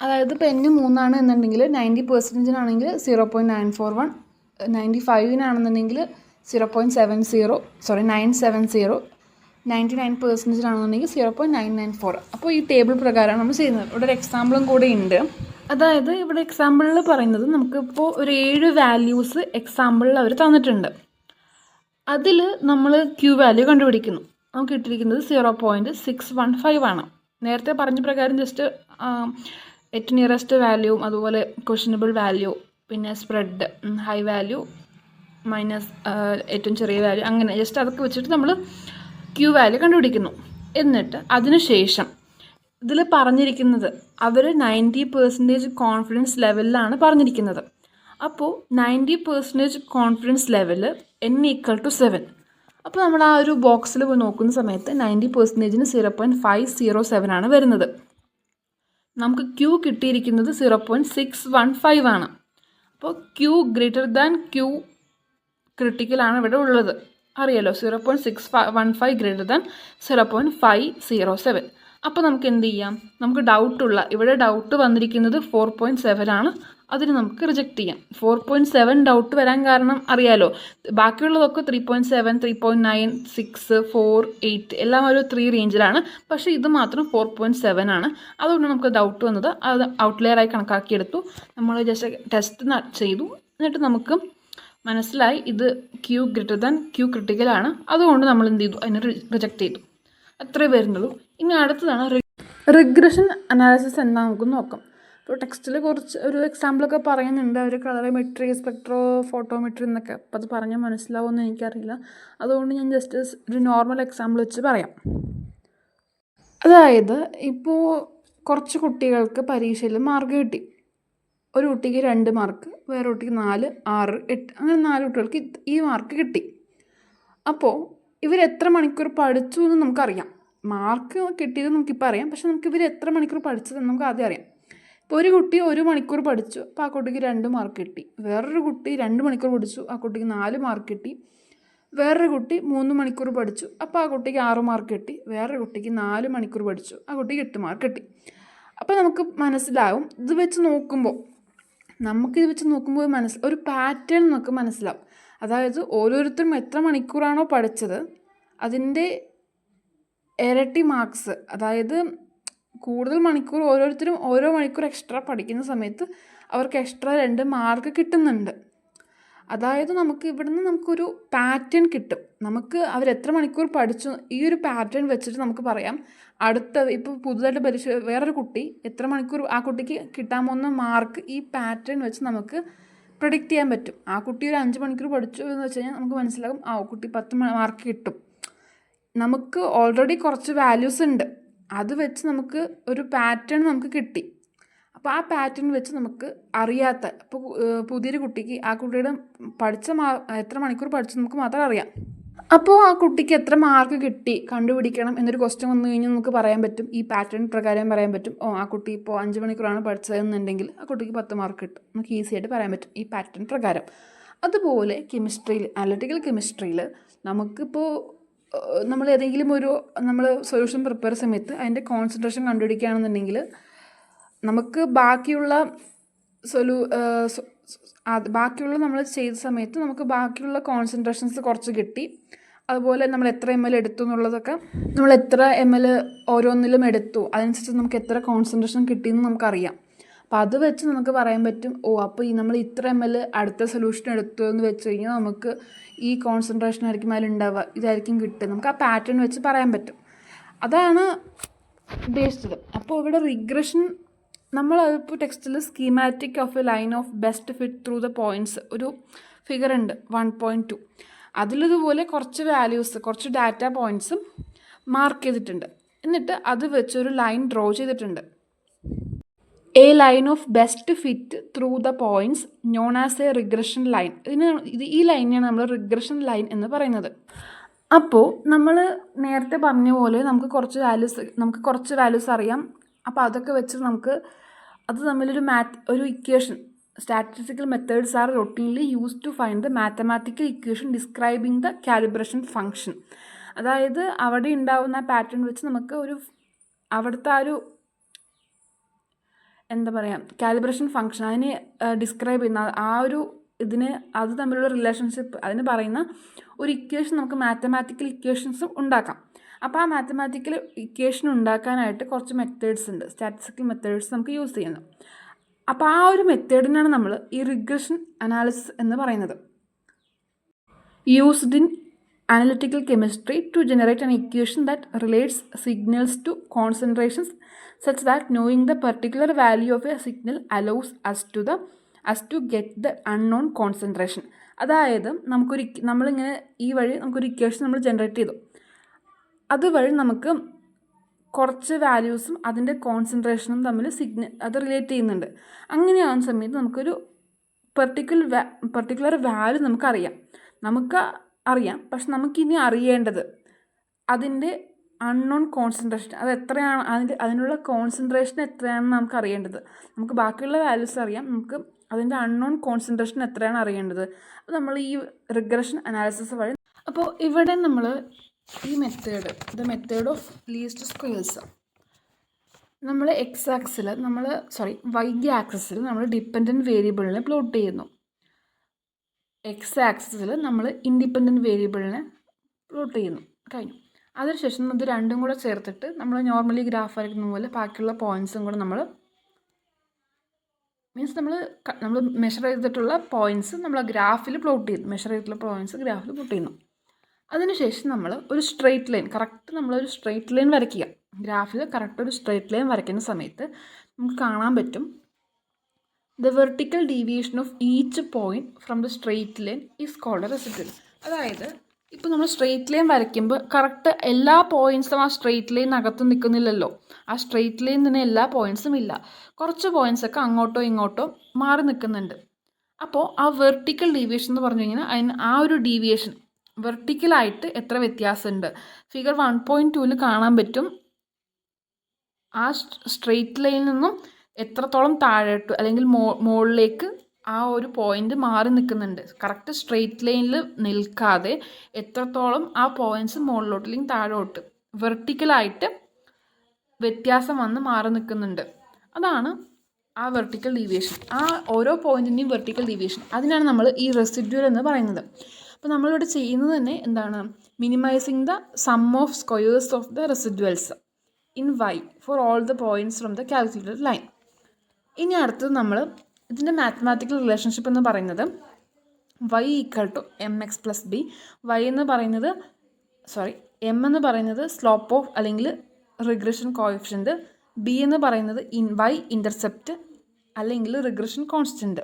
അതായത് ഇപ്പോൾ N 3 എന്നുണ്ടെങ്കിൽ 90%-നാണെങ്കിൽ 0.941, 95-നാണെന്നുണ്ടെങ്കിൽ 970, 99%-നാണെന്നുണ്ടെങ്കിൽ 0.994. അപ്പോൾ ഈ ടേബിൾ പ്രകാരമാണ് നമ്മൾ ചെയ്യുന്നത്. ഇവിടെ ഒരു എക്സാമ്പിളും കൂടെ ഉണ്ട്. അതായത് ഇവിടെ എക്സാമ്പിളിൽ പറയുന്നത് നമുക്കിപ്പോൾ ഒരു 7 വാല്യൂസ് എക്സാമ്പിളിൽ അവർ തന്നിട്ടുണ്ട്. അതിൽ നമ്മൾ ക്യൂ വാല്യൂ കണ്ടുപിടിക്കുന്നു. നമുക്ക് ഇട്ടിരിക്കുന്നത് 0.615 ആണ്. നേരത്തെ പറഞ്ഞ പ്രകാരം ജസ്റ്റ് ഏറ്റവും നിയറസ്റ്റ് വാല്യൂവും അതുപോലെ ക്വസ്റ്റ്യനബിൾ വാല്യൂ, പിന്നെ സ്പ്രെഡ്, ഹൈ വാല്യൂ മൈനസ് ഏറ്റവും ചെറിയ വാല്യൂ, അങ്ങനെ ജസ്റ്റ് അതൊക്കെ വെച്ചിട്ട് നമ്മൾ ക്യൂ വാല്യൂ കണ്ടുപിടിക്കുന്നു. എന്നിട്ട് അതിനുശേഷം ഇതിൽ പറഞ്ഞിരിക്കുന്നത് അവർ 90% കോൺഫിഡൻസ് ലെവലിലാണ് പറഞ്ഞിരിക്കുന്നത്. അപ്പോൾ 90% കോൺഫിഡൻസ് ലെവൽ n = 7. അപ്പോൾ നമ്മൾ ആ ഒരു ബോക്സിൽ പോയി നോക്കുന്ന സമയത്ത് 90%-ന് 0.507 ആണ് വരുന്നത്. നമുക്ക് ക്യൂ കിട്ടിയിരിക്കുന്നത് 0.615 ആണ്. അപ്പോൾ ക്യൂ ഗ്രേറ്റർ ദാൻ ക്യൂ ക്രിട്ടിക്കലാണ് ഇവിടെ ഉള്ളത്. അറിയാലോ, 0.615 ഗ്രേറ്റർ ദാൻ 0.507. അപ്പോൾ നമുക്ക് എന്ത് ചെയ്യാം? നമുക്ക് ഇവിടെ ഡൗട്ട് വന്നിരിക്കുന്നത് 4.7 ആണ്. അതിന് നമുക്ക് റിജക്റ്റ് ചെയ്യാം. 4.7 ഡൗട്ട് വരാൻ കാരണം അറിയാലോ, ബാക്കിയുള്ളതൊക്കെ 3.7, 3.9, 6, 4, 8 എല്ലാം ഒരു 3 റേഞ്ചിലാണ്. പക്ഷേ ഇത് മാത്രം 4.7 ആണ്. അതുകൊണ്ട് നമുക്ക് ഡൗട്ട് വന്നത് അത് ഔട്ട്ലെയറായി കണക്കാക്കിയെടുത്തു. നമ്മൾ ജസ്റ്റ് ടെസ്റ്റ് ചെയ്തു. എന്നിട്ട് നമുക്ക് മനസ്സിലായി ഇത് ക്യൂ ഗ്രേറ്റർ ദാൻ ക്യൂ ക്രിട്ടിക്കലാണ്. അതുകൊണ്ട് നമ്മൾ എന്ത് ചെയ്തു? അതിനെ റിജക്റ്റ് ചെയ്തു. അത്രേ വരുന്നുള്ളൂ. ഇനി അടുത്തതാണ് റിഗ്രഷൻ അനാലിസിസ് എന്താണെന്ന് നമുക്ക് നോക്കാം. ഇപ്പോൾ ടെക്സ്റ്റിൽ കുറച്ച് ഒരു എക്സാമ്പിളൊക്കെ പറയുന്നുണ്ട്. അവർ കളറിമെട്രി, സ്പെക്ട്രോ ഫോട്ടോമെട്രി എന്നൊക്കെ. അപ്പോൾ അത് പറഞ്ഞാൽ മനസ്സിലാവുമെന്ന് എനിക്കറിയില്ല. അതുകൊണ്ട് ഞാൻ ജസ്റ്റ് ഒരു നോർമൽ എക്സാമ്പിൾ വെച്ച് പറയാം. അതായത് ഇപ്പോൾ കുറച്ച് കുട്ടികൾക്ക് പരീക്ഷയിൽ മാർക്ക് കിട്ടി. ഒരു കുട്ടിക്ക് 2 മാർക്ക്, വേറെ കുട്ടിക്ക് 4, 6, 8 അങ്ങനെ 4 കുട്ടികൾക്ക് ഈ മാർക്ക് കിട്ടി. അപ്പോൾ ഇവർ എത്ര മണിക്കൂർ പഠിച്ചു എന്ന് നമുക്കറിയാം. മാർക്ക് കിട്ടിയത് നമുക്കിപ്പോൾ അറിയാം. പക്ഷെ നമുക്ക് ഇവർ എത്ര മണിക്കൂർ പഠിച്ചതെന്ന് നമുക്ക് ആദ്യം അറിയാം. ഇപ്പോൾ ഒരു കുട്ടി 1 മണിക്കൂർ പഠിച്ചു, അപ്പോൾ ആ കുട്ടിക്ക് 2 മാർക്ക് കിട്ടി. വേറൊരു കുട്ടി 2 മണിക്കൂർ പഠിച്ചു, ആ കുട്ടിക്ക് 4 മാർക്ക് കിട്ടി. വേറൊരു കുട്ടി 3 മണിക്കൂർ പഠിച്ചു, അപ്പോൾ ആ കുട്ടിക്ക് 6 മാർക്ക് കിട്ടി. വേറൊരു കുട്ടിക്ക് 4 മണിക്കൂർ പഠിച്ചു, ആ കുട്ടിക്ക് 8 മാർക്ക് കിട്ടി. അപ്പോൾ നമുക്ക് മനസ്സിലാവും, ഇത് വെച്ച് നോക്കുമ്പോൾ ഒരു പാറ്റേൺ നമുക്ക് മനസ്സിലാവും. അതായത് ഓരോരുത്തരും എത്ര മണിക്കൂറാണോ പഠിച്ചത് അതിൻ്റെ ഇരട്ടി മാർക്സ്, അതായത് കൂടുതൽ മണിക്കൂർ ഓരോരുത്തരും ഓരോ മണിക്കൂർ എക്സ്ട്രാ പഠിക്കുന്ന സമയത്ത് അവർക്ക് എക്സ്ട്രാ 2 മാർക്ക് കിട്ടുന്നുണ്ട്. അതായത് നമുക്ക് ഇവിടുന്ന് നമുക്കൊരു പാറ്റേൺ കിട്ടും. നമുക്ക് അവരെത്ര മണിക്കൂർ പഠിച്ചു ഈ ഒരു പാറ്റേൺ വെച്ചിട്ട് നമുക്ക് പറയാം ഇപ്പോൾ പുതുതായിട്ട് പരീക്ഷ വേറൊരു കുട്ടി എത്ര മണിക്കൂർ ആ കുട്ടിക്ക് കിട്ടാൻ പോകുന്ന മാർക്ക് ഈ പാറ്റേൺ വെച്ച് നമുക്ക് പ്രെഡിക്റ്റ് ചെയ്യാൻ പറ്റും. ആ കുട്ടി ഒരു 5 മണിക്കൂർ പഠിച്ചു എന്ന് വെച്ച് കഴിഞ്ഞാൽ നമുക്ക് മനസ്സിലാകും ആ കുട്ടി 10 മാർക്ക് കിട്ടും. നമുക്ക് ഓൾറെഡി കുറച്ച് വാല്യൂസ് ഉണ്ട്, അത് വെച്ച് നമുക്ക് ഒരു പാറ്റേൺ നമുക്ക് കിട്ടി. അപ്പോൾ ആ പാറ്റേൺ വെച്ച് നമുക്ക് അറിയാത്ത ഇപ്പോൾ പുതിയൊരു കുട്ടിക്ക് ആ കുട്ടിയുടെ എത്ര മണിക്കൂർ പഠിച്ചു നമുക്ക് മാത്രം അറിയാം. അപ്പോൾ ആ കുട്ടിക്ക് എത്ര മാർക്ക് കിട്ടി കണ്ടുപിടിക്കണം എന്നൊരു ക്വസ്റ്റ്യൻ വന്നു കഴിഞ്ഞാൽ നമുക്ക് പറയാൻ പറ്റും, ഈ പാറ്റേൺ പ്രകാരം പറയാൻ പറ്റും. ആ കുട്ടി ഇപ്പോൾ 5 മണിക്കൂറാണ് പഠിച്ചതെന്നുണ്ടെങ്കിൽ ആ കുട്ടിക്ക് 10 മാർക്ക് കിട്ടും. നമുക്ക് ഈസി ആയിട്ട് പറയാൻ പറ്റും ഈ പാറ്റേൺ പ്രകാരം. അതുപോലെ കെമിസ്ട്രിയിൽ, അനലിറ്റിക്കൽ കെമിസ്ട്രിയിൽ നമുക്കിപ്പോൾ നമ്മൾ ഏതെങ്കിലും നമ്മൾ സൊല്യൂഷൻ പ്രിപ്പയർ സമയത്ത് അതിൻ്റെ കോൺസെൻട്രേഷൻ കണ്ടുപിടിക്കുകയാണെന്നുണ്ടെങ്കിൽ നമുക്ക് ബാക്കിയുള്ള നമ്മൾ ചെയ്ത സമയത്ത് നമുക്ക് ബാക്കിയുള്ള കോൺസെൻട്രേഷൻസ് കുറച്ച് കിട്ടി. അതുപോലെ നമ്മൾ എത്ര ml എടുത്തു എന്നുള്ളതൊക്കെ, നമ്മൾ എത്ര ml ഓരോന്നിലും എടുത്തു അതനുസരിച്ച് നമുക്ക് എത്ര കോൺസെൻട്രേഷൻ കിട്ടിയെന്ന് നമുക്കറിയാം. അപ്പോൾ അത് വെച്ച് നമുക്ക് പറയാൻ പറ്റും, അപ്പോൾ നമ്മൾ ഇത്ര ml അടുത്ത സൊല്യൂഷൻ എടുത്തു എന്ന് വെച്ച് കഴിഞ്ഞാൽ നമുക്ക് ഈ കോൺസെൻട്രേഷൻ ആയിരിക്കും അതിലുണ്ടാവുക, ഇതായിരിക്കും കിട്ടുക. നമുക്ക് ആ പാറ്റേൺ വെച്ച് പറയാൻ പറ്റും. അതാണ് ഉദ്ദേശിച്ചത്. അപ്പോൾ ഇവിടെ റിഗ്രഷൻ ഇപ്പോൾ ടെക്സ്റ്റിൽ schematic of A line of best fit through the points ഒരു ഫിഗർ ഉണ്ട് 1.2. അതിലിതുപോലെ കുറച്ച് വാല്യൂസ്, കുറച്ച് ഡാറ്റ പോയിൻറ്റ്സും മാർക്ക് ചെയ്തിട്ടുണ്ട്. എന്നിട്ട് അത് വെച്ചൊരു ലൈൻ ഡ്രോ ചെയ്തിട്ടുണ്ട്. A line of best fit through the points known as A regression line. ഈ ലൈനെയാണ് നമ്മൾ റിഗ്രഷൻ ലൈൻ എന്ന് പറയുന്നത്. അപ്പോൾ നമ്മൾ നേരത്തെ പറഞ്ഞ പോലെ നമുക്ക് കുറച്ച് വാല്യൂസ് അറിയാം. അപ്പോൾ അതൊക്കെ വെച്ച് നമുക്ക് അത് തമ്മിലൊരു equation, statistical methods are routinely used to find the mathematical equation describing the calibration function. അതായത് അവിടെ ഉണ്ടാവുന്ന പാറ്റേൺ വെച്ച് നമുക്ക് അവിടുത്തെ ആ ഒരു എന്താ പറയുക കാലിബ്രേഷൻ ഫങ്ഷൻ അതിനെ ഡിസ്ക്രൈബ് ചെയ്യുന്ന ആ ഒരു അത് തമ്മിലുള്ള റിലേഷൻഷിപ്പ് അതിന് പറയുന്ന ഒരു ഇക്വേഷൻ നമുക്ക് മാത്തമാറ്റിക്കൽ ഇക്വേഷൻസും ഉണ്ടാക്കാം. അപ്പോൾ ആ മാത്തമാറ്റിക്കൽ ഇക്വേഷൻ ഉണ്ടാക്കാനായിട്ട് കുറച്ച് മെത്തേഡ്സ് ഉണ്ട്, സ്റ്റാറ്റിസ്റ്റിക്കൽ മെത്തേഡ്സ് നമുക്ക് യൂസ് ചെയ്യുന്നത്. അപ്പോൾ ആ ഒരു മെത്തേഡിനാണ് നമ്മൾ ഈ റിഗ്രഷൻ അനാലിസിസ് എന്ന് പറയുന്നത്. Used in analytical chemistry to generate an equation that relates signals to concentrations such that knowing the particular value of a signal allows us to get the unknown concentration. അതായത് നമ്മളിങ്ങനെ ഈ വഴി നമുക്കൊരു equation നമ്മൾ generate ചെയ്തു. അതുവഴി നമുക്ക് കുറച്ച് വാല്യൂസും അതിൻ്റെ കോൺസെൻട്രേഷനും തമ്മിൽ അത് റിലേറ്റ് ചെയ്യുന്നുണ്ട്. അങ്ങനെയാവുന്ന സമയത്ത് നമുക്കൊരു പെർട്ടിക്കുലർ വാല്യൂ നമുക്കറിയാം. പക്ഷെ നമുക്കിനി അറിയേണ്ടത് അതിൻ്റെ അൺനോൺ കോൺസെൻട്രേഷൻ അത് എത്രയാണ്, അതിനുള്ള കോൺസെൻട്രേഷൻ എത്രയാണെന്ന് നമുക്ക് അറിയേണ്ടത്. നമുക്ക് ബാക്കിയുള്ള വാല്യൂസ് അറിയാം, നമുക്ക് അതിൻ്റെ അൺനോൺ കോൺസെൻട്രേഷൻ എത്രയാണ് അറിയേണ്ടത്. അപ്പോൾ നമ്മൾ ഈ റിഗ്രഷൻ അനാലിസിസ് വഴി അപ്പോൾ ഇവിടെ നമ്മൾ ഈ മെത്തേഡ് ഓഫ് ലീസ്റ്റ് സ്ക്വയേഴ്സ് നമ്മൾ y ആക്സിസിൽ നമ്മൾ ഡിപ്പെൻഡൻറ്റ് വേരിയബിളിനെ പ്ലോട്ട് ചെയ്യുന്നു. എക്സ് ആക്സിസിൽ നമ്മൾ ഇൻഡിപെൻഡൻറ്റ് വേരിയബിളിനെ പ്ലോട്ട് ചെയ്യുന്നു. കഴിഞ്ഞു. അതിനുശേഷം ഇത് രണ്ടും കൂടെ ചേർത്തിട്ട് നമ്മൾ നോർമലി ഗ്രാഫ് വരയ്ക്കുന്ന പോലെ ബാക്കിയുള്ള പോയിൻറ്റ്സും കൂടെ നമ്മൾ മെഷർ ചെയ്തിട്ടുള്ള പോയിൻറ്റ്സ് നമ്മൾ ഗ്രാഫിൽ പ്ലോട്ട് ചെയ്യുന്നു. മെഷർ ചെയ്തിട്ടുള്ള പോയിൻറ്റ്സ് ഗ്രാഫിൽ പ്ലോട്ട് ചെയ്യുന്നു. അതിനുശേഷം നമ്മൾ ഒരു സ്ട്രെയിറ്റ് ലൈൻ നമ്മളൊരു സ്ട്രെയിറ്റ് ലൈൻ വരയ്ക്കുക. ഗ്രാഫിൽ കറക്റ്റ് ഒരു സ്ട്രെയിറ്റ് ലൈൻ വരയ്ക്കുന്ന സമയത്ത് നമുക്ക് കാണാൻ പറ്റും the vertical deviation of each point from the straight line is called a residual. അതായത് ഇപ്പോൾ നമ്മൾ സ്ട്രെയിറ്റ് ലൈൻ വരയ്ക്കുമ്പോൾ കറക്റ്റ് എല്ലാ പോയിൻറ്റ്സും ആ സ്ട്രെയിറ്റ് ലൈനകത്ത് നിൽക്കുന്നില്ലല്ലോ. ആ സ്ട്രെയിറ്റ് ലൈൻ തന്നെ എല്ലാ പോയിൻറ്റ്സും ഇല്ല. കുറച്ച് പോയിൻറ്റ്സൊക്കെ അങ്ങോട്ടോ ഇങ്ങോട്ടോ മാറി നിൽക്കുന്നുണ്ട്. അപ്പോൾ ആ വെർട്ടിക്കൽ ഡീവിയേഷൻ എന്ന് പറഞ്ഞു കഴിഞ്ഞാൽ ആ ഒരു ഡീവിയേഷൻ വെർട്ടിക്കലായിട്ട് എത്ര വ്യത്യാസമുണ്ട്. ഫിഗർ 1.2 കാണാൻ പറ്റും. ആ സ്ട്രെയിറ്റ് ലൈനിൽ നിന്നും എത്രത്തോളം താഴോട്ട് അല്ലെങ്കിൽ മുകളിലേക്ക് ആ ഒരു പോയിന്റ് മാറി നിൽക്കുന്നുണ്ട്. കറക്റ്റ് സ്ട്രെയിറ്റ് ലൈനിൽ നിൽക്കാതെ എത്രത്തോളം ആ പോയിൻറ്റ്സ് മുകളിലോട്ട് അല്ലെങ്കിൽ താഴോട്ട് വെർട്ടിക്കലായിട്ട് വ്യത്യാസം വന്ന് മാറി നിൽക്കുന്നുണ്ട്. അതാണ് ആ വെർട്ടിക്കൽ ഡീവിയേഷൻ. ആ ഓരോ പോയിൻറ്റിൻ്റെയും വെർട്ടിക്കൽ ഡീവിയേഷൻ, അതിനാണ് നമ്മൾ ഈ റെസിഡ്യൂൽ എന്ന് പറയുന്നത്. അപ്പോൾ നമ്മളിവിടെ ചെയ്യുന്നത് തന്നെ എന്താണ്, minimizing the sum of squares of the residuals in y for all the points from the calculated line. ഇനി അടുത്തത് നമ്മൾ ഇതിൻ്റെ മാത്തമാറ്റിക്കൽ റിലേഷൻഷിപ്പ് എന്ന് പറയുന്നത് y = mx + b. m എന്ന് പറയുന്നത് സ്ലോപ്പ് ഓഫ് അല്ലെങ്കിൽ റിഗ്രഷൻ കോഎഫിഷ്യൻറ്റ്, b എന്ന് പറയുന്നത് y ഇൻ്റർസെപ്റ്റ് അല്ലെങ്കിൽ റിഗ്രഷൻ കോൺസ്റ്റൻറ്റ്.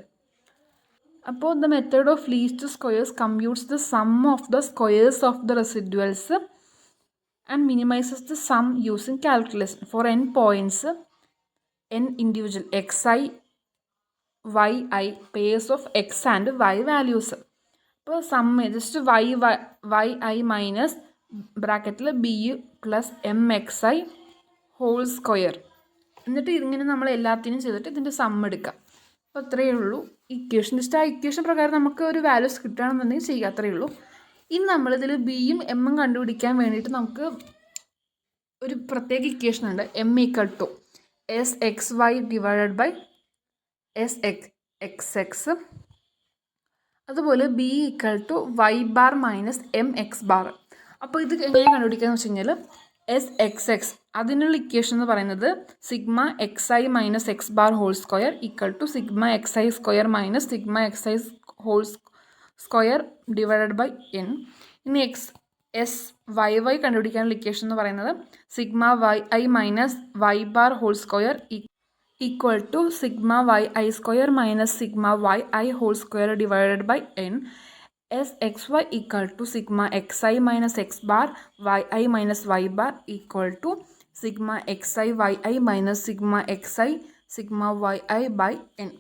അപ്പോൾ the method of least squares computes the sum of the squares of the residuals and minimizes the sum using calculation for n points, n individual xi, yi pairs of x and y values. അപ്പോൾ sum just yi minus ബ്രാക്കറ്റിൽ b plus mxi whole square. എന്നിട്ട് ഇതിങ്ങനെ നമ്മൾ എല്ലാത്തിനും ചെയ്തിട്ട് ഇതിൻ്റെ some എടുക്കാം. അപ്പോൾ അത്രയേ ഉള്ളൂ ഇക്വേഷൻ. ജസ്റ്റ് ആ ഇക്വേഷൻ പ്രകാരം നമുക്ക് ഒരു വാല്യൂസ് കിട്ടുകയാണെന്നുണ്ടെങ്കിൽ ചെയ്യുക, അത്രയേ ഉള്ളൂ. ഇനി നമ്മളിതിൽ ബിയും എമ്മും കണ്ടുപിടിക്കാൻ വേണ്ടിയിട്ട് നമുക്ക് ഒരു പ്രത്യേക ഇക്വേഷൻ ഉണ്ട്. m = sxy / sxx. അതുപോലെ b = y bar minus mx bar. അപ്പോൾ ഇത് എങ്ങനെ കണ്ടുപിടിക്കാന്ന് വെച്ച് കഴിഞ്ഞാൽ sxx അതിനുള്ള ഇക്വേഷൻ എന്ന് പറയുന്നത് sigma xi minus X bar whole square = sigma xi square minus sigma xi whole square / n. ഇനി sy കണ്ടുപിടിക്കാനുള്ള ഇക്വേഷൻ എന്ന് പറയുന്നത് sigma yi minus y bar whole square = sigma yi square minus sigma yi whole square / n. sxy = sigma xi minus X bar yi minus y bar = sigma xi yi minus sigma xi sigma yi/n.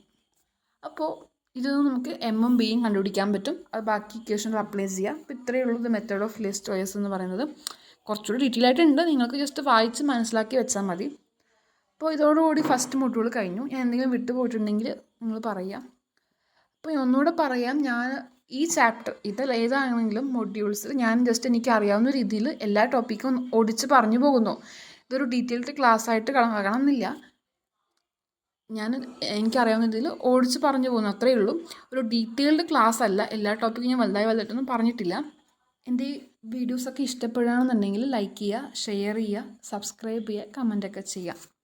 അപ്പോൾ ഇതൊന്നും നമുക്ക് എമ്മും ബിയും കണ്ടുപിടിക്കാൻ പറ്റും. അത് ബാക്കി ഇക്വേഷനിൽ അപ്ലൈ ചെയ്യാം. അപ്പോൾ ഇത്രയേ ഉള്ളൂ the method of least squares എന്ന് പറയുന്നത്. കുറച്ചുകൂടി ഡീറ്റെയിൽ ആയിട്ടുണ്ട്, നിങ്ങൾക്ക് ജസ്റ്റ് വായിച്ച് മനസ്സിലാക്കി വെച്ചാൽ മതി. അപ്പോൾ ഇതോടുകൂടി ഫസ്റ്റ് മൊഡ്യൂൾ കഴിഞ്ഞു. ഞാൻ എന്തെങ്കിലും വിട്ടുപോയിട്ടുണ്ടെങ്കിൽ നിങ്ങൾ പറയുക. അപ്പോൾ ഒന്നുകൂടെ പറയാം, ഞാൻ ഈ ചാപ്റ്റർ ഇതിൽ ഏതാണെങ്കിലും മൊഡ്യൂൾസിൽ ഞാൻ ജസ്റ്റ് എനിക്ക് അറിയാവുന്ന രീതിയിൽ എല്ലാ ടോപ്പിക്കും ഓടിച്ച് പറഞ്ഞു പോകുന്നു. ഇതൊരു ഡീറ്റെയിൽഡ് ക്ലാസ് ആയിട്ട് കാണണമെന്നില്ല. എനിക്കറിയാവുന്ന രീതിയിൽ ഓടിച്ച് പറഞ്ഞു പോകുന്നു, അത്രയേ ഉള്ളൂ. ഒരു ഡീറ്റെയിൽഡ് ക്ലാസ് അല്ല. എല്ലാ ടോപ്പിക്കും ഞാൻ വലുതായിട്ടൊന്നും പറഞ്ഞിട്ടില്ല. എൻ്റെ ഈ വീഡിയോസൊക്കെ ഇഷ്ടപ്പെടുകയാണെന്നുണ്ടെങ്കിൽ ലൈക്ക് ചെയ്യുക, ഷെയർ ചെയ്യുക, സബ്സ്ക്രൈബ് ചെയ്യുക, കമൻറ്റൊക്കെ ചെയ്യുക.